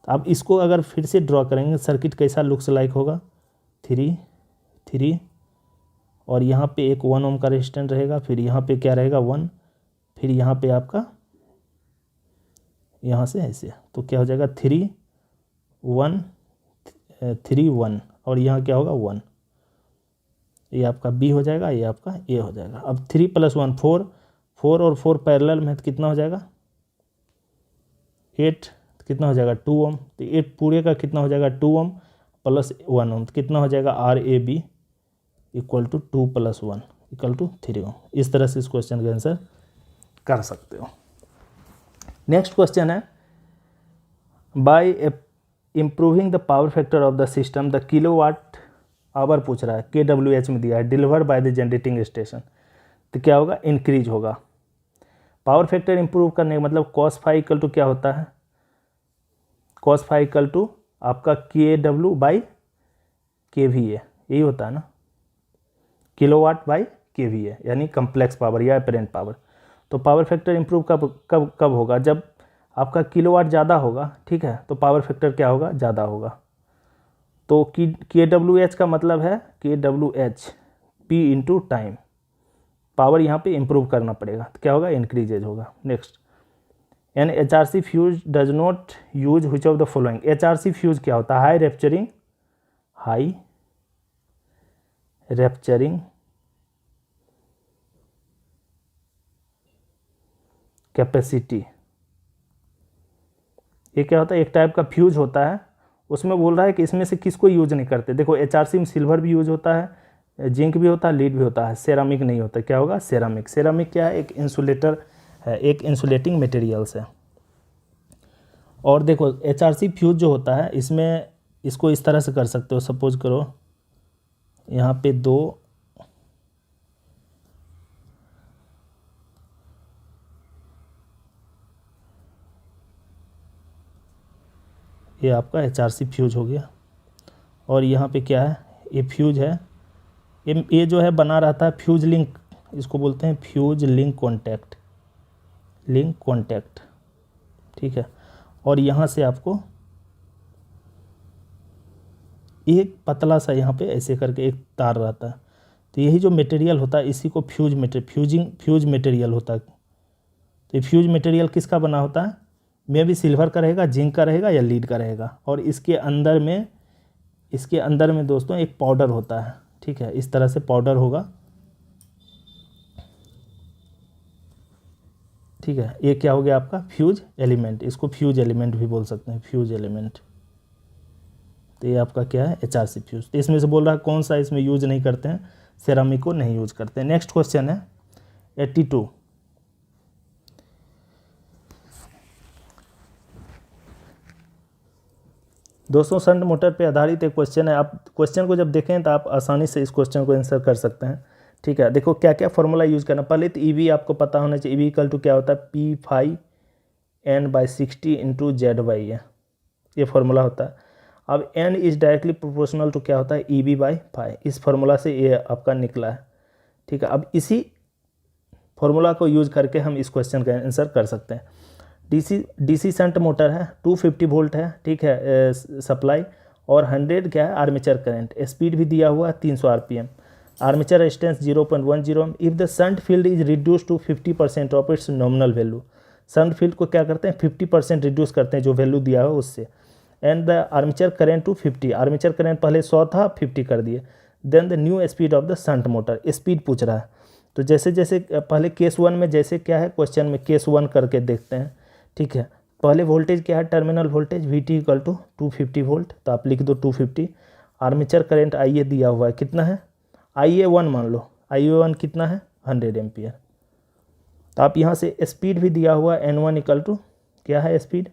तो अब इसको अगर फिर से ड्रॉ करेंगे सर्किट कैसा लुक्स लाइक होगा, 3 3, और यहाँ पे एक 1 ओम का रेजिस्टेंस रहेगा, फिर यहाँ पे क्या रहेगा 1, फिर यहाँ पे आपका यहाँ से ऐसे, तो क्या हो जाएगा 3 1 3 1, और यहाँ क्या होगा 1, ये आपका बी हो जाएगा, ये आपका ए हो जाएगा। अब 3 + 1 4, 4 और 4 पैरेलल में तो कितना हो जाएगा 8, तो कितना हो जाएगा 2 ओम, तो 8 पूरे का कितना हो जाएगा 2 ओम + 1 ओम, तो कितना हो जाएगा RAB = 2 + 1 = 3 ओम। इस तरह से इस क्वेश्चन का आंसर कर सकते हो। नेक्स्ट क्वेश्चन है bye improving the power factor of the system the kilowatt hour पूछ रहा है, kWh में दिया है, deliver by the generating station, तो क्या होगा इंक्रीज होगा। पावर फैक्टर इंप्रूव करने का मतलब cos φ = क्या होता है, cos φ = आपका kW/kVA, यही होता है ना, kW/kVA, यानी कम्प्लेक्स पावर या अपेरेंट पावर। तो पावर फैक्टर इंप्रूव कब होगा, जब आपका किलोवाट ज़्यादा होगा, ठीक है, तो पावर फैक्टर क्या होगा ज़्यादा होगा। तो kWh का मतलब है kWh P × टाइम, पावर यहाँ पे इंप्रूव करना पड़ेगा, तो क्या होगा इंक्रीजेज होगा। Next an HRC fuse does not use which of the following. HRC fuse क्या होता है, हाई रैप्चरिंग कैपेसिटी, ये क्या होता है एक टाइप का फ्यूज होता है, उसमें बोल रहा है कि इसमें से किसको यूज नहीं करते। देखो HRC में सिल्वर भी यूज होता है, जिंक भी होता है, लीड भी होता है, सेरामिक नहीं होता। क्या होगा सेरामिक। सेरामिक क्या है, एक इंसुलेटर है, एक इंसुलेटिंग मटेरियल्स है। और देखो HRC फ्यूज जो होता है इसमें इसको इस तरह से कर सकते हो, सपोज करो यहाँ पे 2 ये आपका HRC फ्यूज हो गया, और यहाँ पे क्या है ये फ्यूज है, ये जो है बना रहता है फ्यूज लिंक, इसको बोलते हैं फ्यूज लिंक कॉन्टैक्ट, ठीक है। और यहाँ से आपको एक पतला सा यहाँ पे ऐसे करके एक तार रहता है। तो यही जो मटेरियल होता है इसी को फ्यूज मटेरियल होता है। तो फ्यूज मटेरियल किसका बना होता है? मे भी सिल्वर का रहेगा, जिंक का रहेगा या लीड का रहेगा। और इसके अंदर में दोस्तों एक पाउडर होता है, ठीक है, इस तरह से पाउडर होगा, ठीक है। ये क्या हो गया आपका? Fuse element. इसको फ्यूज एलिमेंट भी बोल सकते हैं, फ्यूज एलिमेंट। तो ये आपका क्या है? HRC fuse. तो इसमें से बोल रहा है कौन सा इसमें यूज नहीं करते हैं? सेरामिक को नहीं यूज करते हैं। नेक्स्ट क्वेश्चन है 82। दोस्तों शंट मोटर पे आधारित एक क्वेश्चन है। आप क्वेश्चन को जब देखें तो आप आसानी से इस क्वेश्चन को आंसर कर सकते हैं, ठीक है। देखो क्या क्या फॉर्मूला यूज़ करना। पहले तो EB आपको पता होना चाहिए। EB इक्वल टू क्या होता है? P/N/60 इंटू ZE, ये फार्मूला होता है। अब N is directly proportional to क्या होता है? EB/φ। इस फार्मूला से ये आपका निकला है, ठीक है। अब इसी फार्मूला को यूज करके हम इस क्वेश्चन का आंसर कर सकते हैं। DC शंट मोटर है, 250 वोल्ट है, ठीक है, सप्लाई, और 100 क्या है? Armature current. स्पीड भी दिया हुआ है 300 RPM। Armature resistance 0.10। If the shunt field is reduce to 50% of its nominal value. Shunt field को क्या करते हैं? 50% रिड्यूस करते हैं जो वैल्यू दिया है उससे। And the armature current to 50। Armature current पहले 100 था, 50 कर दिए। Then the new speed of the shunt motor. Speed पूछ रहा है, तो जैसे जैसे पहले केस 1 में जैसे क्या है क्वेश्चन में, केस 1 करके देखते हैं, ठीक है। पहले वोल्टेज क्या है? Terminal voltage VT equal to 250 volt, तो आप लिख दो 250। आर्मेचर करंट IA दिया हुआ है, कितना है? IA1 मान लो। IA1 कितना है? 100 एम्पियर। तो आप यहाँ से स्पीड भी दिया हुआ है N1 इक्वल टू क्या है? स्पीड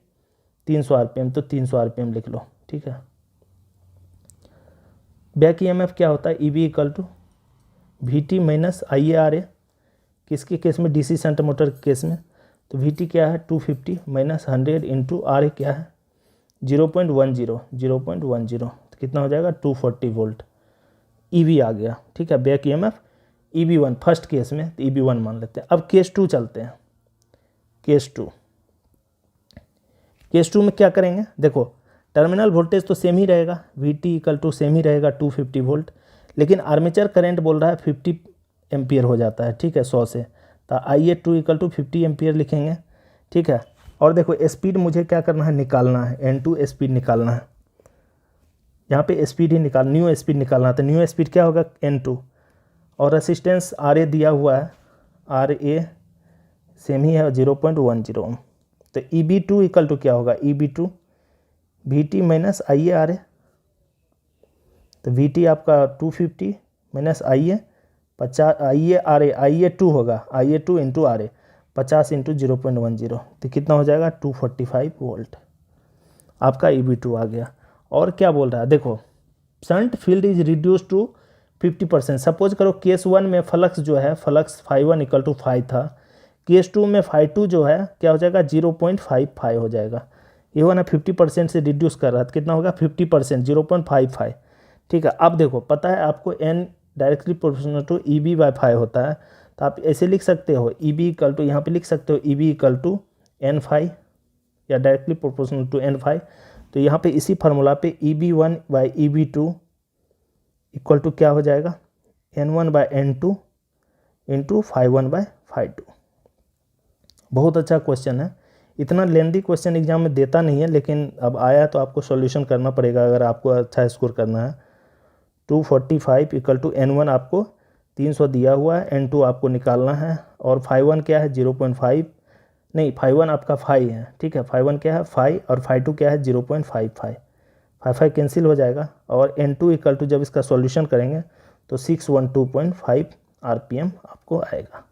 300 RPM, तो 300 RPM लिख लो, ठीक है। बैक EMF क्या होता है? EB equal to VT minus IARA। किसके केस में? DC शंट मोटर के केस में। तो VT क्या है? 250 माइनस 100 इंटू RA क्या है? 0.10। तो कितना हो जाएगा? 240 वोल्ट। EB आ गया, ठीक है। Back EMF EB1 first case में, तो EB1 मान लेते हैं। अब केस 2 चलते हैं। केस 2 में क्या करेंगे? देखो टर्मिनल वोल्टेज तो सेम ही रहेगा, VT इक्वल टू सेम ही रहेगा 250 वोल्ट, लेकिन आर्मेचर करंट बोल रहा है 50 एम्पियर हो जाता है, ठीक है, 100 से। तो IA2 इक्वल टू 50 एम्पियर लिखेंगे, ठीक है। और देखो स्पीड मुझे क्या करना है? निकालना है। N2 स्पीड निकालना है। यहाँ पे स्पीड ही न्यू स्पीड निकालना है। तो न्यू स्पीड क्या होगा? N2। और रेसिस्टेंस RA दिया हुआ है, RA सेम ही है 0.10। तो EB2 इक्वल टू क्या होगा? EB2 VT minus IARA। तो VT आपका 250 माइनस IA 50, IA2 होगा, IA2 इंटू RA 50 इंटू 0.10, तो कितना हो जाएगा? 245 वोल्ट। आपका EB2 आ गया। और क्या बोल रहा है? देखो shunt field is reduce to 50%। Suppose करो केस 1 में फ्लक्स जो है, फ्लक्स φ1 इक्वल टू 5 था। केस 2 में φ2 जो है क्या हो जाएगा? 0.55 हो जाएगा। ये वो ना 50% से रिड्यूस कर रहा है, तो कितना होगा? 50%, 0.55, ठीक है। अब देखो पता है आपको N directly proportional to EB/φ होता है, तो आप ऐसे लिख सकते हो EB इक्वल टू, यहाँ पे लिख सकते हो EB इक्वल टू N/φ या डायरेक्टली प्रोपोर्शनल टू N/φ। तो यहाँ पे इसी फार्मूला पे EB1/EB2 इक्वल टू क्या हो जाएगा? N1/N2 into φ1/φ2। बहुत अच्छा क्वेश्चन है। इतना लेंदी क्वेश्चन एग्जाम में देता नहीं है, लेकिन अब आया तो आपको सॉल्यूशन करना पड़ेगा अगर आपको अच्छा स्कोर करना है। 245 इक्वल टू N1 आपको 300 दिया हुआ है, N2 आपको निकालना है, और φ1 क्या है? 0.5, नहीं φ1 आपका φ है, ठीक है। φ1 क्या है? φ, और φ2 क्या है? 0.55। 5 कैंसिल हो जाएगा, और N2 इक्वल टू जब इसका सॉल्यूशन करेंगे तो 612.5 RPM आपको आएगा।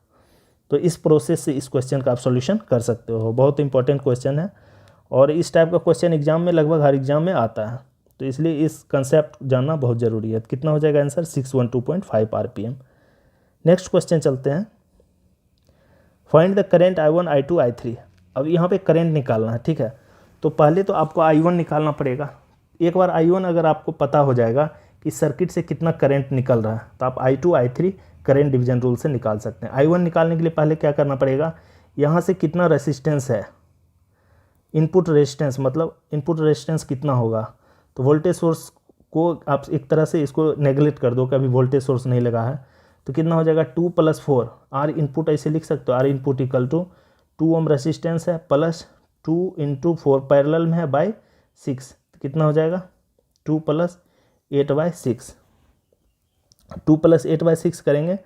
तो इस प्रोसेस से इस क्वेश्चन का आप सॉल्यूशन कर सकते हो। बहुत इंपॉर्टेंट क्वेश्चन है, और इस टाइप का क्वेश्चन एग्जाम में लगभग हर एग्जाम में आता है, तो इसलिए इस कंसेप्ट जानना बहुत ज़रूरी है। कितना हो जाएगा आंसर? 612.5 RPM। नेक्स्ट क्वेश्चन चलते हैं। Find the current I1, I2, I3। अब यहाँ पे करंट निकालना है, ठीक है। तो पहले तो आपको I1 निकालना पड़ेगा। एक बार I1 अगर आपको पता हो जाएगा कि सर्किट से कितना करंट निकल रहा है, तो आप I2, I3 current division rule से निकाल सकते हैं। I1 निकालने के लिए पहले क्या करना पड़ेगा? यहाँ से कितना रेसिस्टेंस है, इनपुट रेजिस्टेंस, मतलब इनपुट रेजिस्टेंस कितना होगा, तो वोल्टेज सोर्स को आप एक तरह से इसको नेगलेक्ट कर दो कि अभी वोल्टेज सोर्स नहीं लगा है, तो कितना हो जाएगा 2 + 4 आर इनपुट ऐसे लिख सकते हो, R input equal to 2 ohm resistance है प्लस 2 × 4 पैरेलल में है बाई 6, तो कितना हो जाएगा 2 + 8/6, 2 + 8/6 करेंगे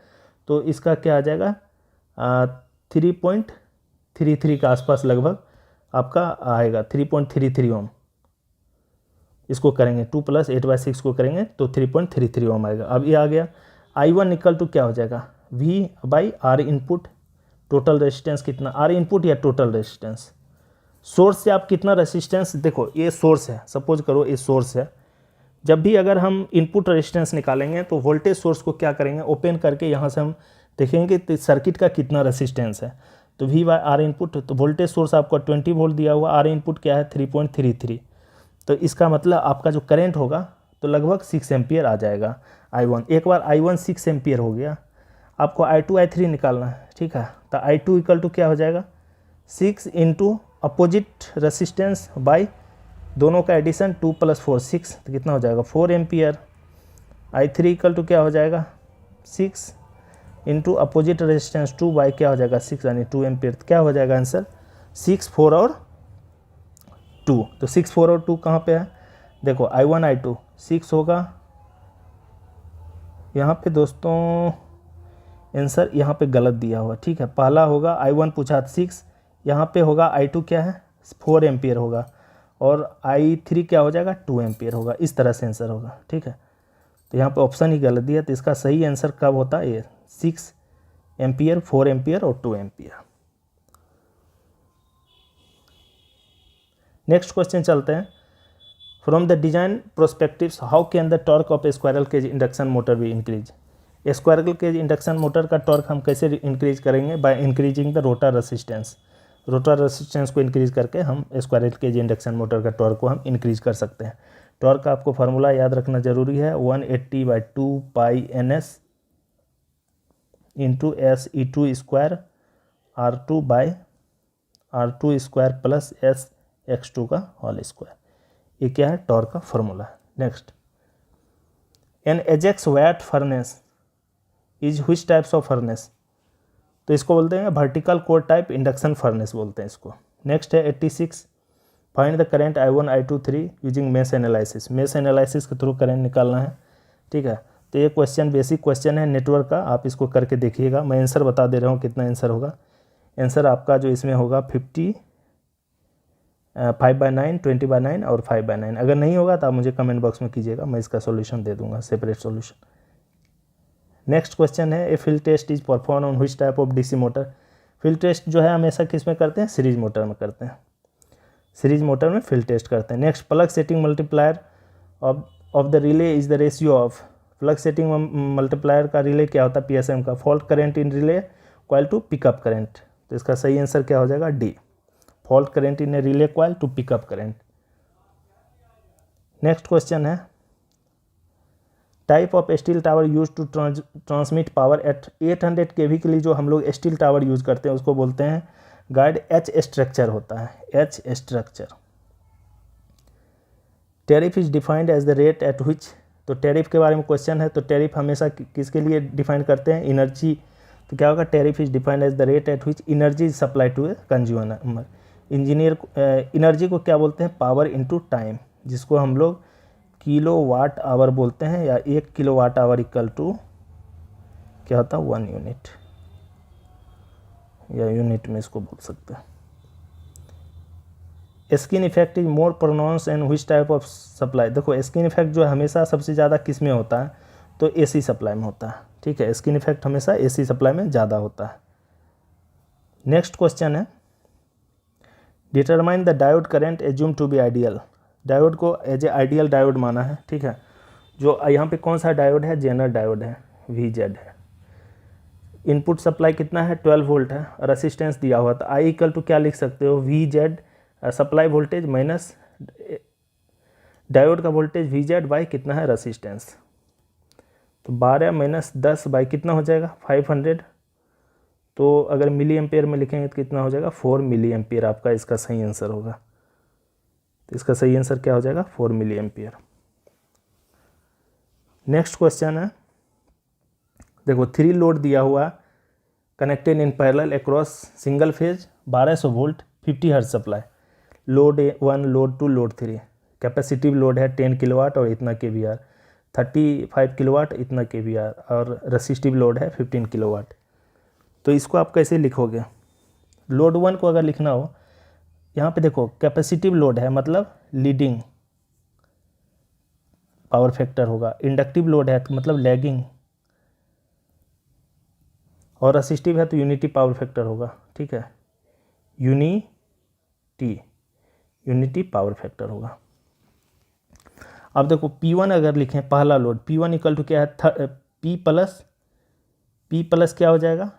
तो इसका क्या आ जाएगा 3.33 के आसपास लगभग आपका आएगा, 3.33 ओम। इसको करेंगे 2 + 8/6 को करेंगे तो 3.33 ओम आएगा। अब ये आ गया I1 इक्वल टू क्या हो जाएगा V/R इनपुट, टोटल रेजिस्टेंस कितना, आर इनपुट या टोटल रेजिस्टेंस, सोर्स से आप कितना रेजिस्टेंस, देखो ये सोर्स है, सपोज करो ये सोर्स है, जब भी अगर हम इनपुट रेजिस्टेंस निकालेंगे तो वोल्टेज सोर्स को क्या करेंगे ओपन करके यहाँ से हम देखेंगे कि सर्किट का कितना रेजिस्टेंस है, तो V/R इनपुट, तो वोल्टेज सोर्स आपको 20 वोल्ट दिया हुआ, आर इनपुट क्या है 3.33, तो इसका मतलब आपका जो करंट होगा तो लगभग 6 एम्पियर आ जाएगा I1। एक बार I1 6 एम्पियर हो गया, आपको I2 I3 निकालना है, ठीक है, तो I2 इक्वल टू क्या हो जाएगा 6 × अपोजिट रेसिस्टेंस बाई दोनों का एडिशन 2 + 4 6, तो कितना हो जाएगा 4 एम्पियर। I3 इक्वल टू क्या हो जाएगा 6 × अपोजिट रेजिस्टेंस 2 बाई क्या हो जाएगा 6 यानी 2 एम्पियर, तो क्या हो जाएगा आंसर 6 4 और 2, तो 6 4 और 2 कहाँ पे है, देखो I1 I2 6 होगा यहाँ पे दोस्तों, आंसर यहाँ पे गलत दिया हुआ, ठीक है, पहला होगा I1 पूछा 6, यहाँ पे होगा I2 क्या है 4 एम्पियर होगा, और I3 क्या हो जाएगा 2 एम्पियर होगा, इस तरह से आंसर होगा, ठीक है, तो यहाँ पे ऑप्शन ही गलत दिया, तो इसका सही आंसर कब होता है ये 6 एम्पियर 4 एम्पियर और 2 एम्पियर। नेक्स्ट क्वेश्चन चलते हैं, from the design prospectives how can the torque of a squirrel cage induction motor be increase, squirrel cage induction motor का टॉर्क हम कैसे इंक्रीज करेंगे, by increasing the rotor resistance, rotor resistance को increase करके हम squirrel cage induction motor का torque को हम इंक्रीज कर सकते हैं। टॉर्क का आपको फार्मूला याद रखना जरूरी है 180/2 π/ns × SE2² R2/R2² plus SX2 का होल स्क्वायर, ये क्या है टॉर्क का फार्मूला है। Next, an Ajax Wyatt furnace is which types of furnace, तो इसको बोलते हैं vertical core type induction furnace बोलते हैं इसको। नेक्स्ट है 86, find the current I1 I2 3 using mesh analysis, mesh analysis के थ्रू करंट निकालना है, ठीक है, तो ये क्वेश्चन बेसिक क्वेश्चन है नेटवर्क का, आप इसको करके देखिएगा, मैं आंसर बता दे रहा हूँ कितना आंसर होगा। आंसर आपका जो इसमें होगा 5/9 20/9 और 5/9, अगर नहीं होगा तो आप मुझे कमेंट बॉक्स में कीजिएगा, मैं इसका सॉल्यूशन दे दूंगा सेपरेट सॉल्यूशन। नेक्स्ट क्वेश्चन है a field test is perform on which type of DC motor, field test जो है हमेशा किस में करते हैं सीरीज मोटर में करते हैं, सीरीज मोटर में फील्ड टेस्ट करते हैं। Next, plug setting multiplier of the relay is the ratio of, plug setting multiplier का रिले क्या होता है PSM का, fault current in relay coil to pickup current, तो इसका सही आंसर क्या हो जाएगा D, fault current in a relay coil to pickup current. Next question है type of steel tower use to transmit power at 800 kV के लिए जो हम लोग स्टील टावर यूज करते हैं उसको बोलते हैं गाइड H स्ट्रक्चर होता है, H structure. Tariff is defined as the rate at which, तो टैरिफ के बारे में क्वेश्चन है, तो टैरिफ हमेशा किसके लिए डिफाइन करते हैं एनर्जी, तो क्या होगा tariff is defined as the rate at which energy is supply to a consumer. Engineer energy को क्या बोलते हैं पावर इनटू टाइम, जिसको हम लोग किलोवाट आवर बोलते हैं, या 1 किलोवाट आवर इक्वल टू क्या होता है 1 यूनिट, या यूनिट में इसको बोल सकते हैं। Skin effect is more pronouns and which type of supply, देखो स्किन इफेक्ट जो है हमेशा सबसे ज़्यादा किस में होता है तो AC सप्लाई में होता है, ठीक है, स्किन इफेक्ट हमेशा AC सप्लाई में ज़्यादा होता है। नेक्स्ट क्वेश्चन है determine the diode current assume to be ideal, diode को एज ए आइडियल डायोड माना है, ठीक है, जो यहाँ पे कौन सा डायोड है जेनर डायोड है VZ है। इनपुट सप्लाई कितना है 12 वोल्ट है, रेसिस्टेंस दिया हुआ, तो I इक्वल टू क्या लिख सकते हो VZ supply voltage minus diode का वोल्टेज VZ बाई कितना है रेसिस्टेंस, तो 12 - 10 बाई कितना हो जाएगा 500, तो अगर मिली एम्पेयर में लिखेंगे तो कितना हो जाएगा 4 मिली एम्पेयर आपका इसका सही आंसर होगा, तो इसका सही आंसर क्या हो जाएगा 4 मिली एम्पेयर। नेक्स्ट क्वेश्चन है, देखो 3 लोड दिया हुआ connected in parallel across single phase 1200 volt 50 hertz supply, load 1, load 2, load 3, capacitive load है 10 किलोवाट और इतना kVAR, 35 किलोवाट इतना kVAR और रेसिस्टिव लोड है 15 किलोवाट। तो इसको आप कैसे लिखोगे? लोड 1 को अगर लिखना हो, यहाँ पे देखो कैपेसिटिव लोड है मतलब लीडिंग पावर फैक्टर होगा, इंडक्टिव लोड है तो मतलब लैगिंग, और रेसिस्टिव है तो यूनिटी पावर फैक्टर होगा। ठीक है, यूनिटी पावर फैक्टर होगा। अब देखो P1 अगर लिखें, पहला लोड P1 इक्वल टू क्या है, P प्लस क्या हो जाएगा,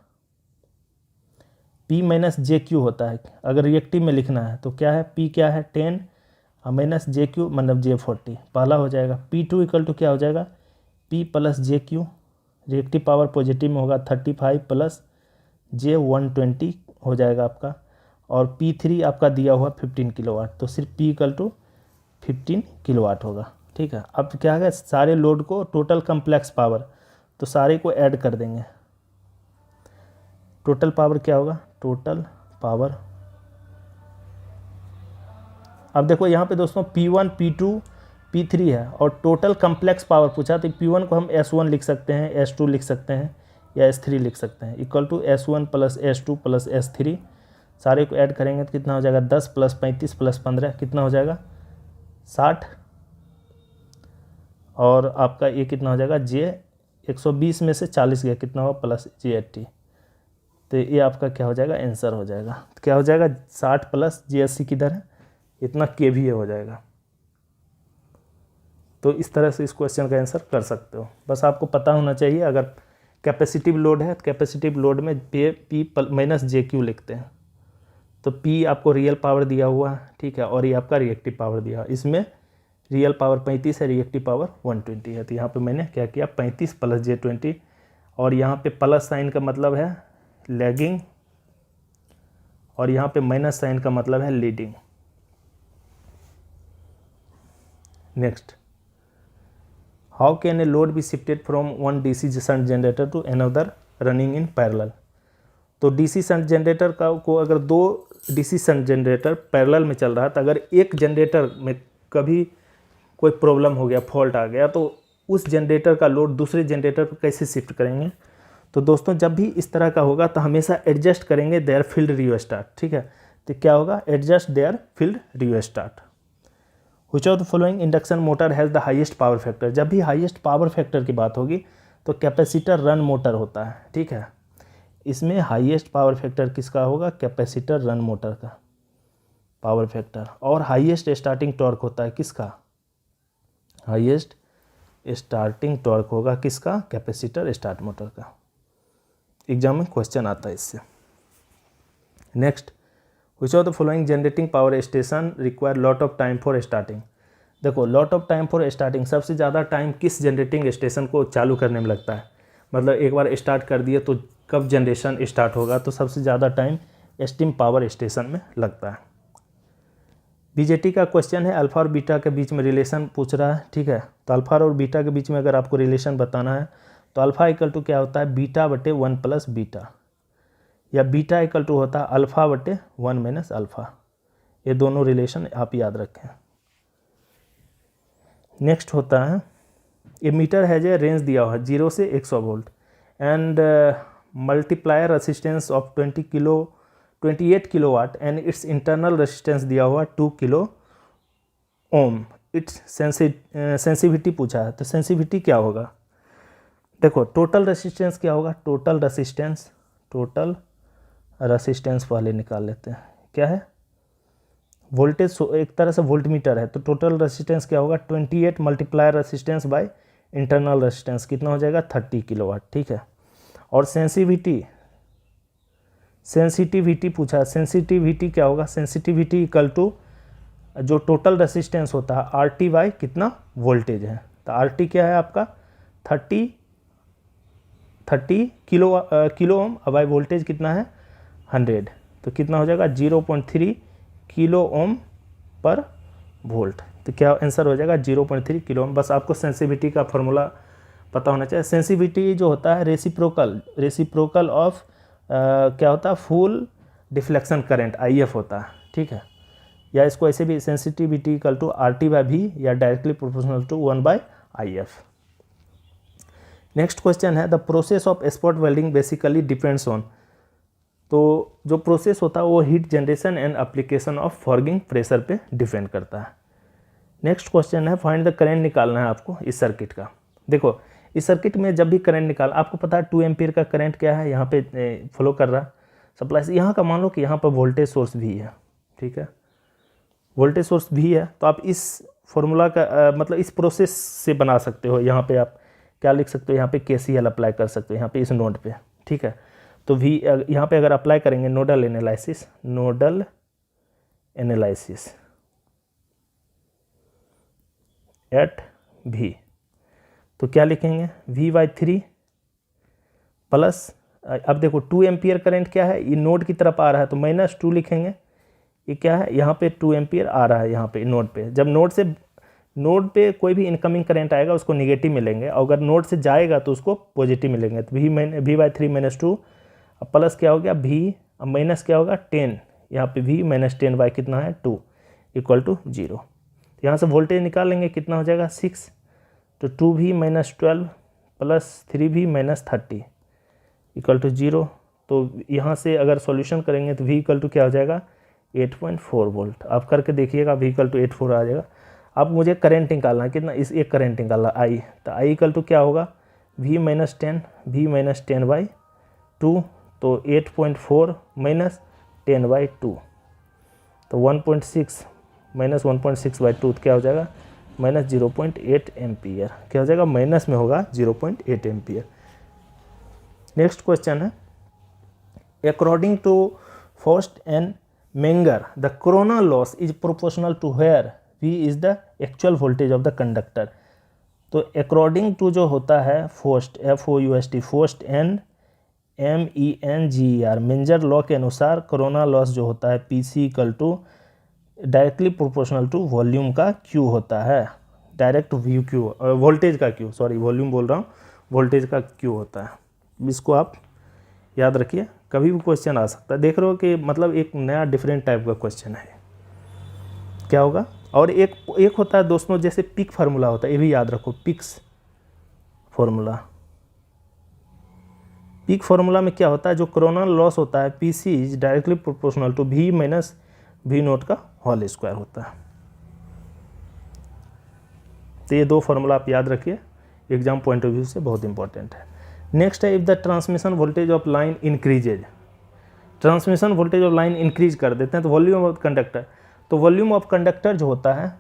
P माइनस JQ होता है। अगर रिएक्टिव में लिखना है तो क्या है, P क्या है 10 माइनस JQ मतलब J40, पहला हो जाएगा। P2 इक्वल टू क्या हो जाएगा, P plus JQ, reactive power positive में होगा 35 प्लस J120 हो जाएगा आपका, और P3 आपका दिया हुआ 15 किलोवाट, तो सिर्फ P इक्वल टू 15 किलोवाट होगा। ठीक है, अब क्या है, सारे लोड को टोटल कम्प्लेक्स पावर, तो सारे को ऐड कर देंगे। टोटल पावर क्या होगा, टोटल पावर, अब देखो यहाँ पे दोस्तों P1, P2, P3 है और टोटल कम्प्लेक्स पावर पूछा, तो P1 को हम S1 लिख सकते हैं, S2 लिख सकते हैं या S3 लिख सकते हैं, equal to S1 plus S2 plus S3, सारे को ऐड करेंगे तो कितना हो जाएगा, 10 प्लस 35 प्लस 15 कितना हो जाएगा 60, और आपका ये कितना हो जाएगा J120 में से 40 गया, कितना हुआ प्लस J80, तो ये आपका क्या हो जाएगा, आंसर हो जाएगा। तो क्या हो जाएगा 60 प्लस J80 किधर है, इतना kVA हो जाएगा। तो इस तरह से इस क्वेश्चन का आंसर कर सकते हो, बस आपको पता होना चाहिए। अगर कैपेसिटिव लोड है तो कैपेसिटिव लोड में P माइनस JQ लिखते हैं, तो P आपको रियल पावर दिया हुआ है, ठीक है, और ये आपका रिएक्टिव पावर दिया है। इसमें रियल पावर 35 है, रिएक्टिव पावर 120 है, तो यहाँ पे मैंने क्या किया 35 प्लस J20, और यहाँ पे प्लस साइन का मतलब है लैगिंग, और यहाँ पे माइनस साइन का मतलब है leading. Next, how can a load be shifted from one DC shunt generator to another running in parallel. तो DC शंट जनरेटर को अगर 2 DC शंट जनरेटर पैरेलल में चल रहा है, तो अगर एक जनरेटर में कभी कोई प्रॉब्लम हो गया, फॉल्ट आ गया, तो उस जनरेटर का लोड दूसरे जनरेटर पर कैसे शिफ्ट करेंगे। तो दोस्तों जब भी इस तरह का होगा तो हमेशा एडजस्ट करेंगे देयर फील्ड रियोस्टाट। ठीक है, तो क्या होगा, adjust their field rheostat. Which of the following induction motor has the highest power factor. जब भी हाईएस्ट पावर फैक्टर की बात होगी तो कैपेसिटर रन मोटर होता है। ठीक है, इसमें हाईएस्ट पावर फैक्टर किसका होगा, कैपेसिटर रन मोटर का पावर फैक्टर, और हाईएस्ट स्टार्टिंग टॉर्क होता है किसका, हाईएस्ट स्टार्टिंग टॉर्क होगा किसका, कैपेसिटर स्टार्ट मोटर का। एग्जाम में क्वेश्चन आता है इससे। Next, which of the following generating power station require lot of time for starting. देखो lot of time for starting, सबसे ज़्यादा टाइम किस जनरेटिंग स्टेशन को चालू करने में लगता है, मतलब एक बार स्टार्ट कर दिए तो कब जनरेशन स्टार्ट होगा, तो सबसे ज़्यादा टाइम स्टीम पावर स्टेशन में लगता है। बीजेटी का क्वेश्चन है, अल्फा और बीटा के बीच में रिलेशन पूछ रहा है। ठीक है, तो अल्फा और बीटा के बीच में अगर आपको रिलेशन बताना है तो अल्फा इक्वल टू क्या होता है, बीटा बटे 1 प्लस बीटा, या बीटा इक्वल टू होता है अल्फा बटे 1 माइनस अल्फा। ये दोनों रिलेशन आप याद रखें। नेक्स्ट होता है, ये मीटर है जो रेंज दिया हुआ है 0 से 100 volt and multiplier resistance of 28 kilowatt and it's internal resistance दिया हुआ 2 किलो ओम। इट्स सेंसिटिविटी पूछा है, तो सेंसिटिविटी क्या होगा, देखो टोटल रेसिस्टेंस क्या होगा, टोटल रेसिस्टेंस पहले निकाल लेते हैं, क्या है वोल्टेज, एक तरह से वोल्ट मीटर है, तो टोटल रेसिस्टेंस क्या होगा 28 multiplier resistance by internal resistance, कितना हो जाएगा 30 किलोवाट। ठीक है, और सेंसिटिविटी पूछा है, सेंसिटिविटी क्या होगा, सेंसिटिविटी इक्वल टू जो टोटल रेसिस्टेंस होता है RT बाय कितना वोल्टेज है, तो RT क्या है आपका 30 किलो ओम, बाय वोल्टेज कितना है 100, तो कितना हो जाएगा 0.3 किलो ओम पर वोल्ट। तो क्या आंसर हो जाएगा 0.3 किलो ओम। बस आपको सेंसिटिविटी का फॉर्मूला पता होना चाहिए। सेंसिटिविटी जो होता है रेसिप्रोकल ऑफ क्या होता है, फुल डिफ्लेक्शन करंट IF होता है, ठीक है। या इसको ऐसे भी सेंसिटिविटी इक्वल टू RT/V या directly proportional to 1/IF। Next question है the process of spot welding basically depends on, तो जो प्रोसेस होता है वो heat generation and application of forging pressure पे डिपेंड करता है। नेक्स्ट क्वेश्चन है फाइंड द करंट निकालना है आपको इस सर्किट का। देखो इस सर्किट में जब भी करंट निकाल, आपको पता है 2 एम्पीयर का करंट क्या है यहाँ पे फ्लो कर रहा है सप्लाई से। यहाँ का मान लो कि यहाँ पर वोल्टेज सोर्स भी है, ठीक है, वोल्टेज सोर्स भी है। तो आप इस फॉर्मूला का मतलब इस प्रोसेस से बना सकते हो। यहाँ पे आप क्या लिख सकते हो, यहाँ पे KCL अप्लाई कर सकते हो यहाँ पे इस नोड पे, ठीक है। तो V यहाँ पे अगर अप्लाई करेंगे नोडल एनालिसिस एट V, तो क्या लिखेंगे V/3 प्लस, अब देखो 2 एम्पियर करंट क्या है, ये नोड की तरफ आ रहा है तो -2 लिखेंगे। ये क्या है, यहाँ पे 2 एम्पियर आ रहा है यहाँ पे नोड पे। जब नोड पे कोई भी इनकमिंग करंट आएगा उसको नेगेटिव मिलेंगे, और अगर नोड से जाएगा तो उसको पॉजिटिव मिलेंगे। तो V/3 -2 अब प्लस क्या हो गया V, अब माइनस क्या होगा 10, यहाँ पे V -10 कितना है 2 इक्वल टू 0। यहाँ से वोल्टेज निकाल लेंगे, कितना हो जाएगा 6, तो 2V -12 plus 3V -30 equal to 0। तो यहाँ से अगर सॉल्यूशन करेंगे तो V इक्वल टू क्या हो जाएगा 8.4 वोल्ट। आप करके देखिएगा V इक्वल टू 8.4 आ जाएगा। अब मुझे करंट निकालना है कितना, इस एक करंट निकालना I, तो I इक्वल टू क्या होगा V -10/2, तो 8.4 -10/2, तो 1.6 -1.6/2 तो क्या हो जाएगा -0.8 एम्पियर। क्या हो जाएगा, माइनस में होगा 0.8 एम्पियर। नेक्स्ट क्वेश्चन है according to first and Menger the corona loss is proportional to where V is the actual voltage of the conductor. तो अकॉर्डिंग टू जो होता है first FOUST first and MENGER Menger law के अनुसार corona loss जो होता है PC equal to directly proportional to volume का Q होता है, डायरेक्ट VQ वोल्टेज का Q, सॉरी वॉल्यूम बोल रहा हूँ, वोल्टेज का Q होता है। इसको आप याद रखिए, कभी भी क्वेश्चन आ सकता है। देख रहे हो कि मतलब एक नया डिफरेंट टाइप का क्वेश्चन है, क्या होगा। और एक होता है दोस्तों जैसे पिक फार्मूला होता है, ये भी याद रखो, पिक्स फार्मूला। पिक फार्मूला में क्या होता है, जो कोरोना लॉस होता है PC is directly proportional to V minus V0 का होल स्क्वायर होता है। तो ये 2 फार्मूला आप याद रखिए, एग्जाम पॉइंट ऑफ व्यू से बहुत इंपॉर्टेंट है। नेक्स्ट है if the transmission voltage of line increases, transmission voltage of line increase कर देते हैं तो वॉल्यूम ऑफ कंडक्टर, तो वॉल्यूम ऑफ कंडक्टर जो होता है,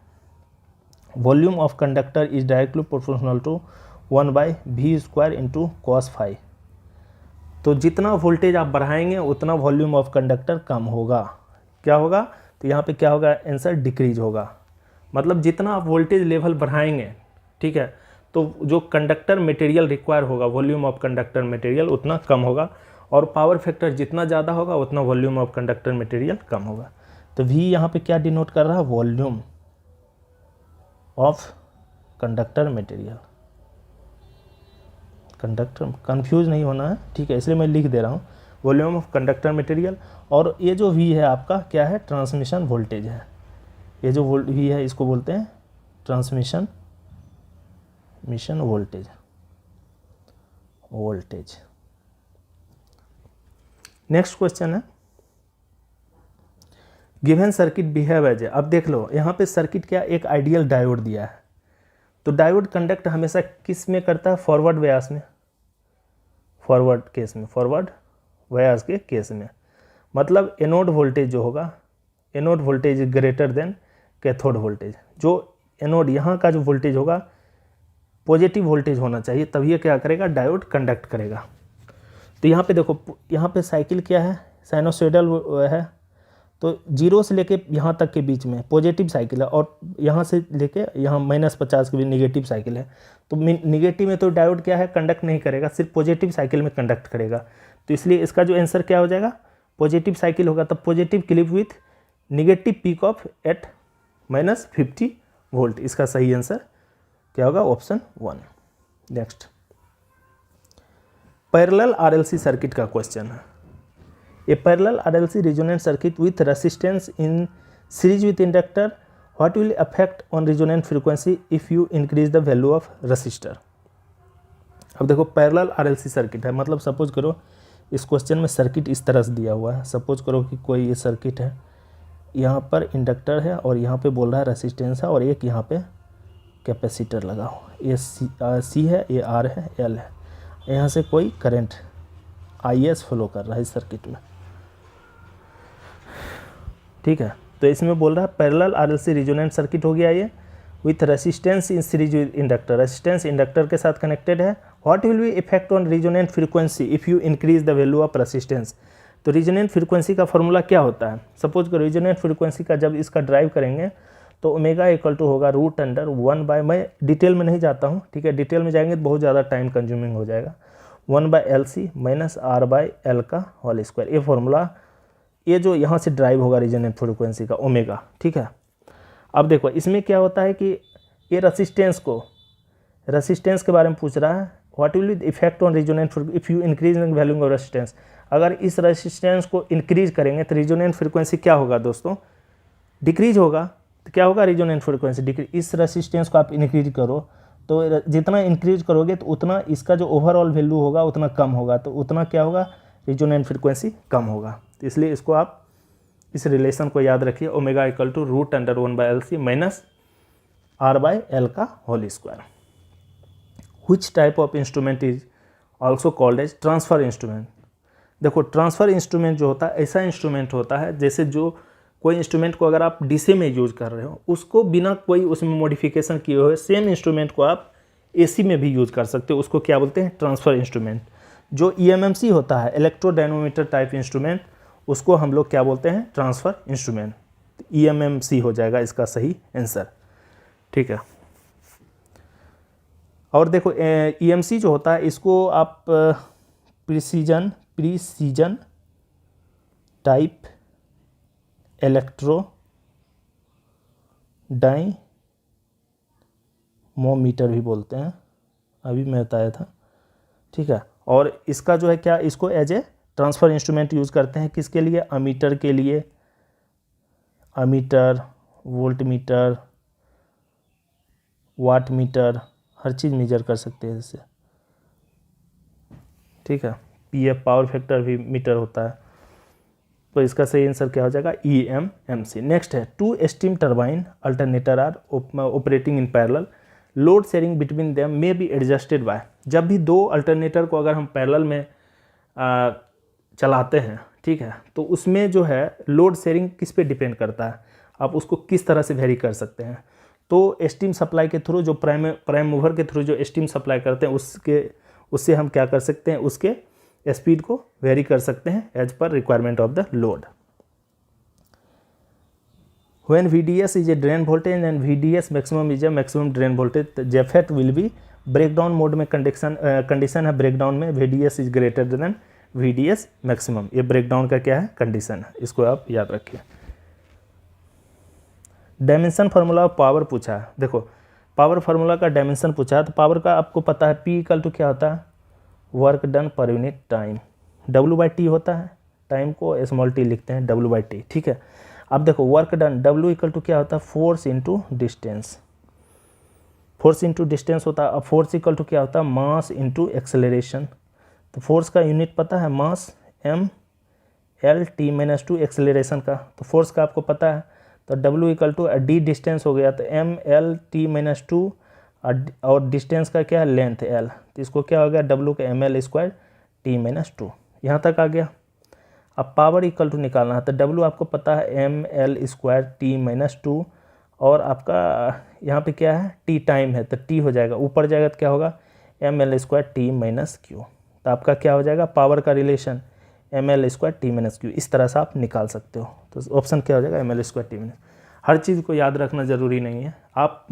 volume of conductor is directly proportional to 1/V² into cos φ। तो जितना वोल्टेज आप बढ़ाएंगे उतना वॉल्यूम ऑफ कंडक्टर कम होगा। क्या होगा, तो यहाँ पे क्या होगा, आंसर डिक्रीज होगा। मतलब जितना आप वोल्टेज लेवल बढ़ाएंगे, ठीक है, तो जो कंडक्टर मटेरियल रिक्वायर होगा, वॉल्यूम ऑफ कंडक्टर मटेरियल उतना कम होगा, और पावर फैक्टर जितना ज़्यादा होगा उतना वॉल्यूम ऑफ कंडक्टर मटेरियल कम होगा। तो V यहाँ पे क्या डिनोट कर रहा है, volume of conductor material. Conductor confuse नहीं होना है, ठीक है, इसलिए मैं लिख दे रहा हूँ वॉल्यूम ऑफ कंडक्टर मटेरियल। और ये जो V है आपका क्या है, ट्रांसमिशन वोल्टेज है। ये जो V है इसको बोलते हैं ट्रांसमिशन वोल्टेज। नेक्स्ट क्वेश्चन है गिवन सर्किट बिहेव एज, अब देख लो यहाँ पे सर्किट क्या, एक आइडियल डायोड दिया है। तो डायोड कंडक्ट हमेशा किस में करता है, फॉरवर्ड व्यास में, फॉरवर्ड व्यास के केस में। मतलब एनोड वोल्टेज जो होगा, anode voltage greater than cathode voltage. जो एनोड यहाँ का जो वोल्टेज होगा पॉजिटिव वोल्टेज होना चाहिए, तभी ये क्या करेगा, डायोड कंडक्ट करेगा। तो यहाँ पे देखो, यहाँ पे साइकिल क्या है, साइनोसॉइडल है, तो 0 से लेके यहाँ तक के बीच में पॉजिटिव साइकिल है, और यहाँ से लेके यहाँ -50 के भी नेगेटिव साइकिल है। तो नेगेटिव में तो डायोड क्या है, कंडक्ट नहीं करेगा, सिर्फ पॉजिटिव साइकिल में कंडक्ट करेगा। तो इसलिए इसका जो आंसर क्या हो जाएगा, पॉजिटिव साइकिल होगा, तब positive clip with negative peak of at -50 volt. इसका सही आंसर क्या होगा, option 1। Next parallel RLC circuit का क्वेश्चन है। A parallel RLC resonant circuit with resistance in series with inductor, what will affect on resonant frequency if you increase the value of resistor. अब देखो parallel RLC circuit है, मतलब suppose करो इस question में circuit इस तरह से दिया हुआ है। सपोज करो कि कोई ये सर्किट है, यहाँ पर इंडक्टर है और यहाँ पे बोल रहा है रेसिस्टेंस है और एक यहाँ पे कैपेसिटर लगा हो, ये सी है, ये आर है, एल है। यहाँ से कोई करंट IS फ्लो कर रहा है इस सर्किट में, ठीक है। तो इसमें बोल रहा है पैरेलल आरएलसी रेजोनेंट सर्किट हो गया ये, with resistance in series with inductor, resistance inductor के साथ कनेक्टेड है। What will be effect on resonant frequency if you increase the value of resistance. तो रेजोनेंट फ्रीक्वेंसी का फॉर्मूला क्या होता है, सपोज करो रेजोनेंट फ्रीक्वेंसी का जब इसका ड्राइव करेंगे तो ओमेगा इक्वल टू होगा √1/, मैं डिटेल में नहीं जाता हूँ, ठीक है, डिटेल में जाएंगे तो बहुत ज़्यादा टाइम कंज्यूमिंग हो जाएगा, 1/LC माइनस R/L का होल स्क्वायर। ये फॉर्मूला, ये जो यहाँ से ड्राइव होगा रेजोनेंट फ्रीक्वेंसी का ओमेगा, ठीक है। अब देखो इसमें क्या होता है कि ये रेसिस्टेंस के बारे में पूछ रहा है, what will be effect on resonant if you increase the value of resistance. अगर इस रेसिस्टेंस को इंक्रीज करेंगे तो रेजोनेंट फ्रीक्वेंसी क्या होगा दोस्तों, डिक्रीज होगा। तो क्या होगा रेजोनेंट फ्रीक्वेंसी डिक्रीज। इस रेसिस्टेंस को आप इंक्रीज करो तो जितना इंक्रीज करोगे तो उतना इसका जो ओवरऑल वैल्यू होगा उतना कम होगा, तो उतना क्या होगा, रेजोनेंट फ्रीक्वेंसी कम होगा। तो इसलिए इसको आप इस रिलेशन को याद रखिए, omega equal to √1/LC minus R/L का whole square. Which type of instrument is also called as transfer instrument. देखो ट्रांसफर इंस्ट्रूमेंट जो होता है ऐसा इंस्ट्रूमेंट होता है जैसे जो कोई इंस्ट्रूमेंट को अगर आप DC में यूज कर रहे हो उसको बिना कोई उसमें मॉडिफिकेशन किए हुए सेम इंस्ट्रूमेंट को आप AC में भी यूज कर सकते हो, उसको क्या बोलते हैं, ट्रांसफर इंस्ट्रूमेंट। जो EMMC होता है, इलेक्ट्रोडायनोमीटर टाइप इंस्ट्रूमेंट, उसको हम लोग क्या बोलते हैं, ट्रांसफर इंस्ट्रूमेंट। EMMC हो जाएगा इसका सही आंसर, ठीक है। और देखो EMC जो होता है इसको आप प्रिसीजन टाइप इलेक्ट्रो डायमोमीटर भी बोलते हैं, अभी मैं बताया था, ठीक है। और इसका जो है क्या, इसको as a transfer instrument use करते हैं किसके लिए, अमीटर के लिए, ammeter, volt meter, watt meter, हर चीज़ मेजर कर सकते हैं इससे, ठीक है। PF पावर फैक्टर भी मीटर होता है। तो इसका सही आंसर क्या हो जाएगा, EMMC। नेक्स्ट है, 2 steam turbine alternator are operating in parallel, load sharing between them may be adjusted by. जब भी 2 अल्टरनेटर को अगर हम पैरेलल में चलाते हैं, ठीक है, तो उसमें जो है लोड शेयरिंग किस पे डिपेंड करता है, आप उसको किस तरह से वेरी कर सकते हैं। तो स्टीम सप्लाई के थ्रू, जो प्राइम मूवर के थ्रू जो स्टीम सप्लाई करते हैं उससे हम क्या कर सकते हैं, उसके स्पीड को वेरी कर सकते हैं as per requirement of the load. When VDS is a drain voltage and VDS maximum is a maximum drain voltage, JFET will be breakdown mode में कंडीशन है, ब्रेकडाउन में VDS is greater than VDS maximum, ये breakdown का क्या है, condition है, इसको आप याद रखिए। डायमेंशन फार्मूला ऑफ पावर पूछा है, देखो पावर फार्मूला का डायमेंशन पूछा है, तो पावर का आपको पता है P इक्वल टू क्या होता है, work done per unit time, W/T होता है, टाइम को t लिखते हैं W/T, ठीक है। अब देखो work done W equal to क्या होता है, force into distance, force into distance होता है। अब फोर्स इक्वल टू क्या होता है, मास इंटू एक्सेलरेशन। तो फोर्स का यूनिट पता है मास mL/t-2 एक्सेलरेशन का, तो फोर्स का आपको पता है। तो W equal to D distance हो गया, तो mL/t-2 और डिस्टेंस का क्या है, लेंथ L, तो इसको क्या हो गया, W का mL²t-2, यहाँ तक आ गया। अब पावर इक्वल टू निकालना है, तो W आपको पता है mL²t-2 और आपका यहाँ पे क्या है, T टाइम है, तो T हो जाएगा, ऊपर जाएगा तो क्या होगा mL²t-q। तो आपका क्या हो जाएगा, पावर का रिलेशन mL²t-q, इस तरह से आप निकाल सकते हो। तो ऑप्शन क्या हो जाएगा, mL²t-। हर चीज़ को याद रखना ज़रूरी नहीं है, आप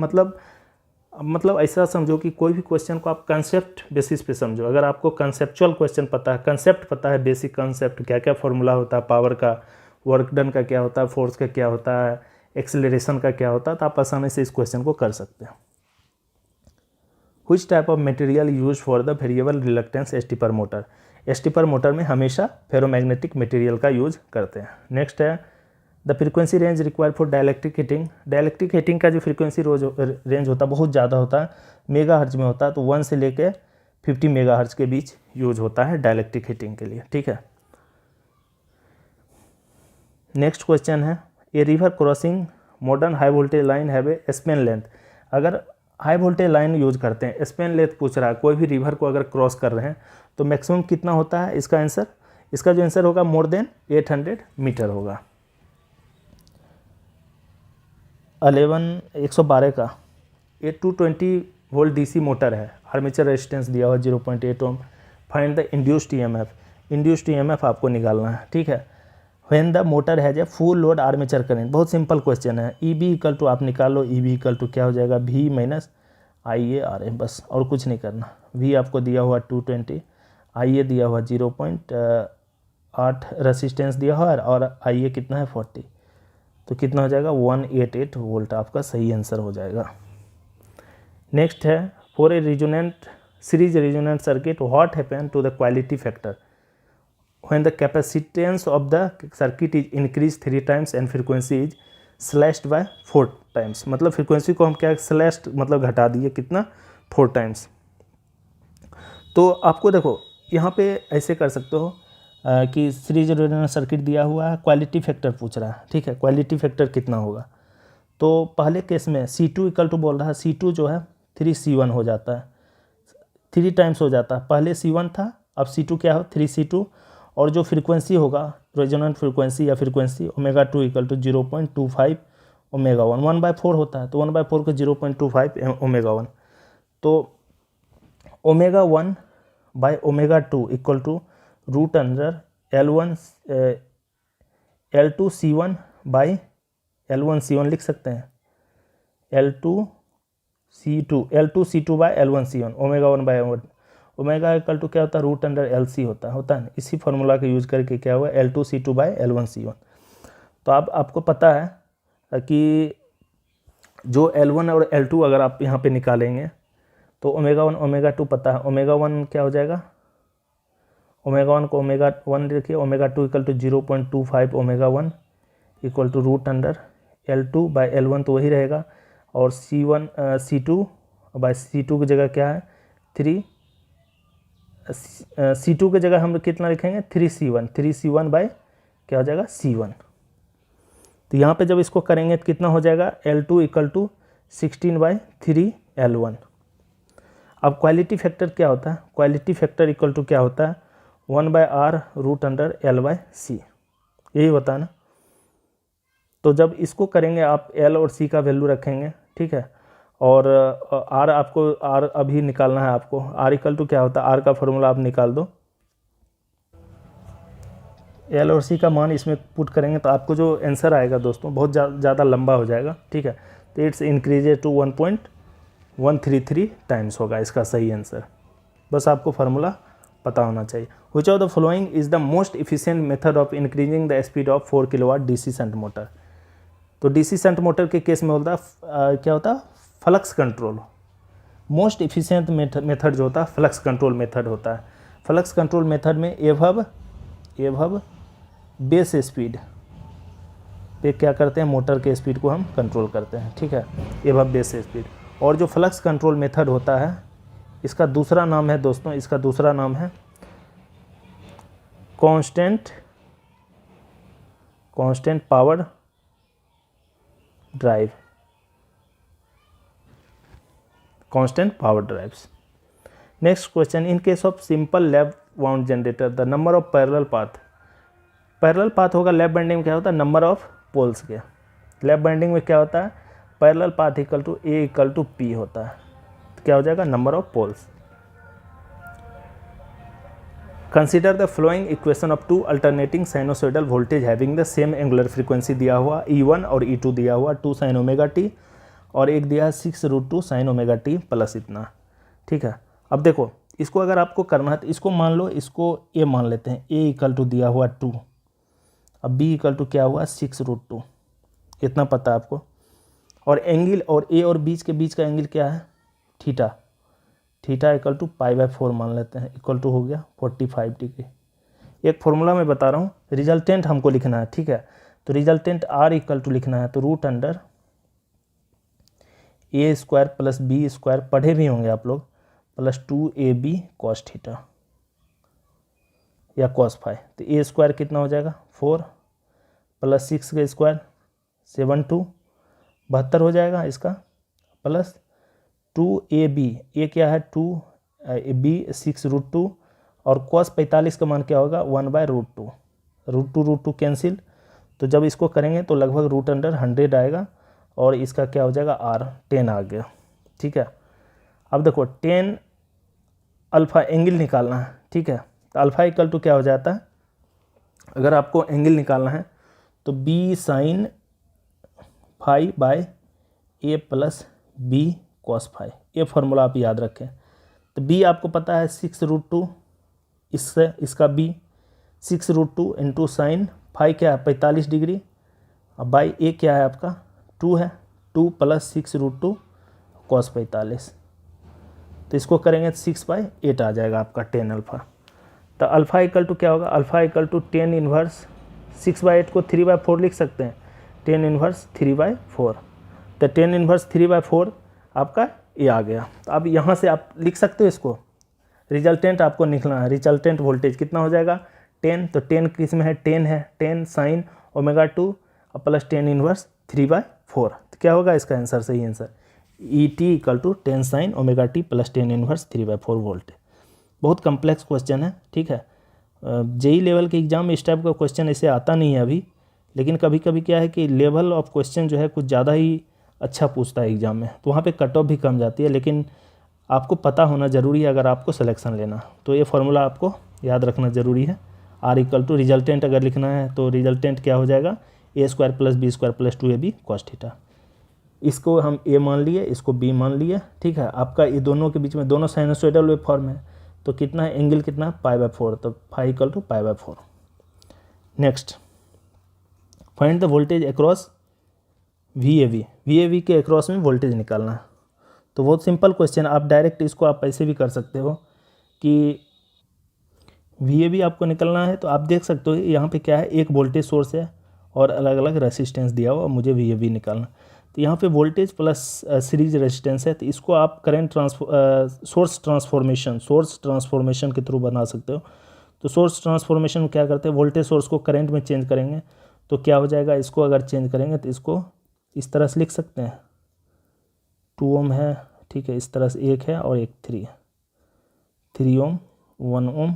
मतलब ऐसा समझो कि कोई भी क्वेश्चन को आप कंसेप्ट बेसिस पे समझो। अगर आपको कंसेप्चुअल क्वेश्चन पता है, कंसेप्ट पता है, बेसिक कंसेप्ट क्या क्या फॉर्मूला होता है, पावर का, वर्क डन का क्या होता है, फोर्स का क्या होता है, एक्सेलरेशन का क्या होता है, तो आप आसानी से इस क्वेश्चन को कर सकते हैं। Which type of material used for the variable reluctance stepper motor? Stepper motor में हमेशा फेरोमैग्नेटिक मटेरियल का यूज करते हैं। नेक्स्ट है the frequency range required for dielectric heating. Dielectric heating का जो फ्रीक्वेंसी रेंज होता है बहुत ज़्यादा होता है, मेगा हर्ट्ज में होता है, तो 1 से लेके 50 मेगा हर्ट्ज के बीच यूज होता है डायलैक्ट्रिक हीटिंग के लिए। ठीक है, नेक्स्ट क्वेश्चन है a river crossing modern high voltage line have A Spain length. अगर हाई वोल्टेज लाइन यूज करते हैं, स्पेन लेंथ पूछ रहा है, कोई भी रिवर को अगर क्रॉस कर रहे हैं तो मैक्सिमम कितना होता है इसका आंसर? इसका जो आंसर होगा मोर देन 800 मीटर होगा। 112 का 220 वोल्ट डीसी मोटर है, आर्मेचर रेजिस्टेंस दिया हुआ 0.8 ओम। Find the induced EMF. Induced EMF आपको निकालना है। ठीक है, when the motor has a full load armature current, बहुत सिंपल क्वेश्चन है। ईबी इक्वल टू आप निकाल लो, ईबी इक्वल टू क्या हो जाएगा V माइनस IA बस, और कुछ नहीं करना। V आपको दिया हुआ 220, IA दिया हुआ 0.8 रेसिस्टेंस दिया हुआ है, और IA कितना है 40, तो कितना हो जाएगा 188 वोल्ट आपका सही आंसर हो जाएगा। नेक्स्ट है for a resonant series resonant circuit what happen to the quality factor when the capacitance of the circuit is increased 3 times and frequency is slashed by 4 times। मतलब फ्रीक्वेंसी को हम क्या slashed मतलब घटा दिए कितना 4 टाइम्स। तो आपको देखो यहाँ पे ऐसे कर सकते हो कि सीरीज रेजोनेंट सर्किट दिया हुआ है, क्वालिटी फैक्टर पूछ रहा है। ठीक है, क्वालिटी फैक्टर कितना होगा? तो पहले केस में C2 इक्वल टू बोल रहा है, C2 जो है 3C1 हो जाता है, 3 टाइम्स हो जाता है। पहले C1 था, अब C2 क्या हो 3C2, और जो फ्रीक्वेंसी होगा रेजोनेंट फ्रीक्वेंसी या फ्रीक्वेंसी ω2 इक्वल टू 0.25 ω1, 1/4 होता है, तो 1/4 को 0.25 ω1, तो ω1 by ω2 equal to root under L2C1 by L1C1 लिख सकते हैं, L2C2 by L1C1, ω1 by omega equal to क्या होता है रूट अंडर LC होता है ना। इसी फार्मूला का यूज करके क्या हुआ L2C2 बाय L1C1। तो अब आपको पता है कि जो L1 और L2 अगर आप यहाँ पे निकालेंगे तो ω1 ω2 पता है, ω1 क्या हो जाएगा, ω1 को ω1 देखिए, ω2 equal to 0.25 ω1 equal to root under L2 by L1 तो वही रहेगा, और C2 बाय C2 की जगह क्या है 3, C2 की जगह हम कितना लिखेंगे 3C1 बाय क्या हो जाएगा C1। तो यहाँ पे जब इसको करेंगे तो कितना हो जाएगा L2 equal to 16 by 3 L1। अब क्वालिटी फैक्टर क्या होता है, क्वालिटी फैक्टर इक्वल टू क्या होता है 1/R रूट अंडर L/C, यही होता है ना। तो जब इसको करेंगे आप L और C का वैल्यू रखेंगे, ठीक है, और R आपको R अभी निकालना है आपको, R इक्वल टू क्या होता है, R का फॉर्मूला आप निकाल दो, L और C का मान इसमें पुट करेंगे तो आपको जो आंसर आएगा दोस्तों बहुत ज़्यादा लंबा हो जाएगा, ठीक है। तो इट्स इंक्रीज टू 1.133 टाइम्स होगा इसका सही आंसर, बस आपको फार्मूला पता होना चाहिए। Which of the following is the most efficient method of increasing the speed of 4 kilowatt DC shunt motor. तो डीसी शंट मोटर के केस में होता है क्या होता है flux control. Most efficient method जो होता है फ्लक्स कंट्रोल मेथड होता है। फ्लक्स कंट्रोल मेथड में एभव बेस स्पीड पे क्या करते हैं, मोटर के स्पीड को हम कंट्रोल करते हैं, ठीक है, एभव बेस स्पीड। और जो फ्लक्स कंट्रोल मेथड होता है इसका दूसरा नाम है दोस्तों, इसका दूसरा नाम है constant power drive, constant power drives. Next question, in case of simple lap wound generator the number of parallel path होगा लैप बाइंडिंग में क्या होता है नंबर ऑफ पोल्स के। लैप बाइंडिंग में क्या होता है parallel path equal to A equal to P होता है, तो क्या हो जाएगा number of poles. Consider the following equation of 2 alternating sinusoidal voltage having the same angular frequency दिया हुआ E1 और E2 दिया हुआ 2 sin ωt, और एक दिया है 6√2 sin ωt प्लस इतना, ठीक है। अब देखो इसको अगर आपको करना है तो इसको मान लो, इसको A मान लेते हैं, A इक्वल टू दिया हुआ 2, अब B इक्वल टू क्या हुआ 6√2, इतना पता है आपको। और एंगल और A और बीच के बीच का एंगल क्या है थीटा, थीटा इक्वल टू π/4 मान लेते हैं, इक्वल टू हो गया 45 डिग्री। एक फॉर्मूला मैं बता रहा हूँ, रिजल्टेंट हमको लिखना है, ठीक है। तो रिजल्टेंट r इक्वल टू लिखना है, तो √अंडर a² प्लस b² पढ़े भी होंगे आप लोग, प्लस 2ab cos थीटा या cos फाई। तो a² कितना हो जाएगा 4 प्लस 6 का स्क्वायर 72 72 हो जाएगा इसका, प्लस 2ab, ए क्या है 2, b 6√2 और cos 45 का मान क्या होगा 1/√2, √2 कैंसिल। तो जब इसको करेंगे तो लगभग √100 आएगा और इसका क्या हो जाएगा r 10 आ गया, ठीक है। अब देखो 10 अल्फ़ा एंगल निकालना है, ठीक है। तो अल्फ़ा इक्वल टू क्या हो जाता है, अगर आपको एंगल निकालना है तो b sin phi by a plus b cos phi, ये फार्मूला आप याद रखें। तो b आपको पता है 6√2, इससे इसका b 6√2 इंटू साइन फाई क्या है 45 डिग्री, अब बाई a क्या है आपका 2 है, 2 प्लस 6√2 cos 45। तो इसको करेंगे तो 6/8 आ जाएगा आपका 10 अल्फ़ा। तो अल्फ़ा इक्वल टू क्या होगा, अल्फ़ा इक्वल टू 10 इन्वर्स 6/8 को 3/4 लिख सकते हैं, 10 इन्वर्स 3/4। तो 10 इन्वर्स 3/4 आपका ये आ गया। तो अब यहाँ से आप लिख सकते हो इसको, रिजल्टेंट आपको निकलना है, रिजल्टेंट वोल्टेज कितना हो जाएगा 10, तो 10 किस में है 10 है, 10 साइन ω2 और प्लस 10 इन्वर्स 3/4। तो क्या होगा इसका आंसर, सही answer ET equal to 10 sine ω/t plus 10 inverse 3/4 volt. बहुत कम्प्लेक्स क्वेश्चन है, ठीक है। जेई लेवल के एग्जाम में इस टाइप का क्वेश्चन ऐसे आता नहीं है अभी, लेकिन कभी कभी क्या है कि लेवल ऑफ क्वेश्चन जो है कुछ ज़्यादा ही अच्छा पूछता है एग्जाम में, तो वहाँ पे कट ऑफ भी कम जाती है, लेकिन आपको पता होना ज़रूरी है अगर आपको सिलेक्शन लेना। तो ये फार्मूला आपको याद रखना ज़रूरी है। r इक्वल टू रिजल्टेंट अगर लिखना है तो रिजल्टेंट क्या हो जाएगा a² plus b² plus 2ab cos theta. इसको हम a मान लिए, इसको b मान लिए, ठीक है। आपका ये दोनों के बीच में दोनों साइनसोइडल वेव फॉर्म है, तो कितना है एंगल कितना है π/4, तो phi equal to π/4। Next find the voltage across VAV के अक्रॉस में वोल्टेज निकालना है। तो बहुत सिंपल क्वेश्चन, आप डायरेक्ट इसको आप ऐसे भी कर सकते हो कि VAV आपको निकलना है, तो आप देख सकते हो यहाँ पे क्या है, एक वोल्टेज सोर्स है और अलग अलग रेसिस्टेंस दिया हुआ, मुझे VAV निकालना। तो यहाँ पे वोल्टेज प्लस सीरीज रेजिस्टेंस है, तो इसको आप करंट सोर्स ट्रांसफॉर्मेशन के थ्रू बना सकते हो। तो सोर्स ट्रांसफॉर्मेशन में क्या करते हैं, वोल्टेज सोर्स को करंट में चेंज करेंगे तो क्या हो जाएगा, इसको अगर चेंज करेंगे तो इसको इस तरह से लिख सकते हैं, 2 ओम है, ठीक है, इस तरह से एक है और एक 3 है, 3 ओम 1 ओम,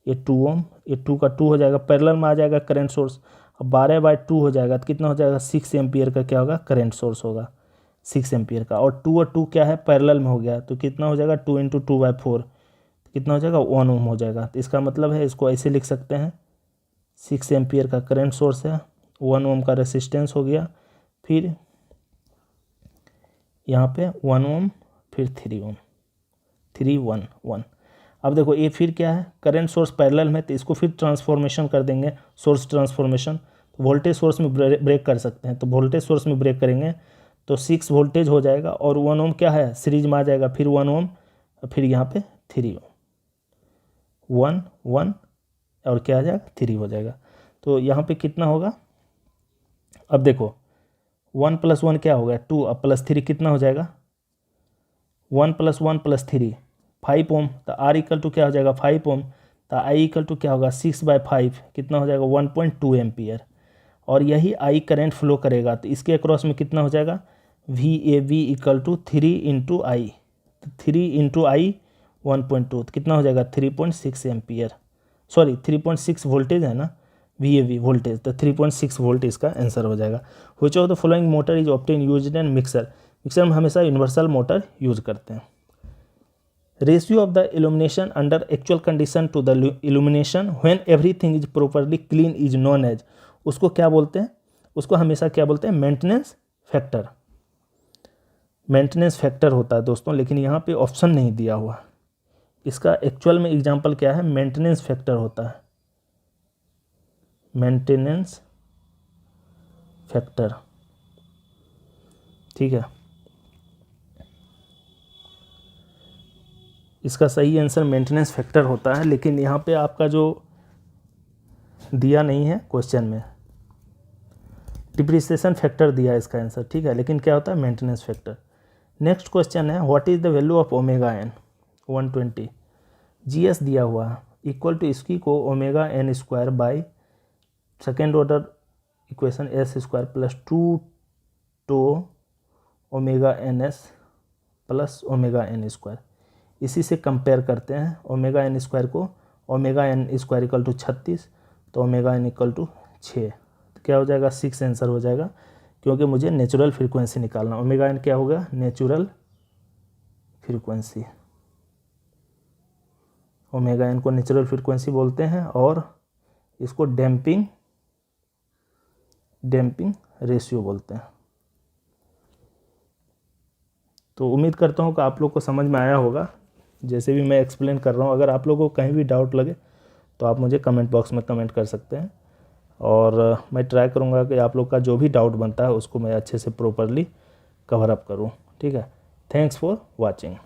ये 2 ओम, ये 2 का 2 हो जाएगा, पैरेलल में आ जाएगा करंट सोर्स। अब 12/2 हो जाएगा तो कितना हो जाएगा 6 एम्पियर का क्या होगा करंट सोर्स होगा, 6 एम्पियर का। और 2 क्या है पैरेलल में हो गया, तो कितना हो जाएगा 2 × 2/4 कितना हो जाएगा 1 ओम हो जाएगा। तो इसका मतलब है इसको ऐसे लिख सकते हैं, 6 एम्पियर का करंट सोर्स है, 1 ओम का रेसिस्टेंस हो गया, फिर यहाँ पे 1 ओम, फिर 3 ओम, 3 1 1। अब देखो ये फिर क्या है, करंट सोर्स पैरेलल में, तो इसको फिर ट्रांसफॉर्मेशन कर देंगे, सोर्स ट्रांसफॉर्मेशन। तो वोल्टेज सोर्स में ब्रेक कर सकते हैं, तो वोल्टेज सोर्स में ब्रेक करेंगे तो 6 वोल्टेज हो जाएगा और 1 ओम क्या है सीरीज में आ जाएगा, फिर 1 ओम, फिर यहाँ पे 3 ओम, 1 1 और क्या आ जाएगा 3 हो जाएगा। तो यहाँ पे कितना होगा, अब देखो 1 + 1 क्या होगा 2, अब +3 कितना हो जाएगा 1 + 1 + 3 5 ओम। तो R इक्वल टू क्या हो जाएगा 5 ओम, तो I इक्वल टू क्या होगा 6/5 कितना हो जाएगा 1.2 एम्पियर। और यही I करंट फ्लो करेगा, तो इसके अक्रॉस में कितना हो जाएगा VAV इक्वल टू 3 × I, तो 3 × I 1.2, तो कितना हो जाएगा 3.6 एम्पियर, सॉरी 3.6 वोल्टेज है ना VAV वोल्टेज, तो 3.6 वोल्ट इसका आंसर हो जाएगा। Which of the following motor is obtain used in mixer, mixer में हमेशा यूनिवर्सल मोटर यूज करते हैं। Ratio of the illumination under actual condition to the illumination when everything is properly clean is known as, उसको क्या बोलते हैं, उसको हमेशा क्या बोलते हैं मेंटेनेंस फैक्टर, मेंटेनेंस फैक्टर होता है दोस्तों, लेकिन यहाँ पे ऑप्शन नहीं दिया हुआ। इसका एक्चुअल में एग्जांपल क्या है मेंटेनेंस फैक्टर होता है, मेंटेनेंस फैक्टर, ठीक है। इसका सही आंसर मेंटेनेंस फैक्टर होता है, लेकिन यहाँ पे आपका जो दिया नहीं है क्वेश्चन में, डिप्रिसिएशन फैक्टर दिया है इसका आंसर, ठीक है, लेकिन क्या होता है मेंटेनेंस फैक्टर। नेक्स्ट क्वेश्चन है what is the value of omega n 120, GS दिया हुआ है इक्वल टू इसकी को omega n square by second order equation s square plus 2 tau omega n s plus omega n square. इसी से compare करते हैं ओमेगा एन स्क्वायर को, omega n square equal to 36, तो ओमेगा एन इक्वल टू 6, तो क्या हो जाएगा 6 आंसर हो जाएगा, क्योंकि मुझे नेचुरल फ्रीक्वेंसी निकालना। ओमेगा एन क्या होगा, नेचुरल फ्रीक्वेंसी, ओमेगा एन को नेचुरल फ्रीक्वेंसी बोलते हैं और इसको डैम्पिंग रेशियो बोलते हैं। तो उम्मीद करता हूँ कि आप लोग को समझ में आया होगा जैसे भी मैं एक्सप्लेन कर रहा हूँ। अगर आप लोगों को कहीं भी डाउट लगे तो आप मुझे कमेंट बॉक्स में कमेंट कर सकते हैं, और मैं ट्राई करूँगा कि आप लोग का जो भी डाउट बनता है उसको मैं अच्छे से प्रॉपरली कवर अप करूँ, ठीक है। Thanks for watching.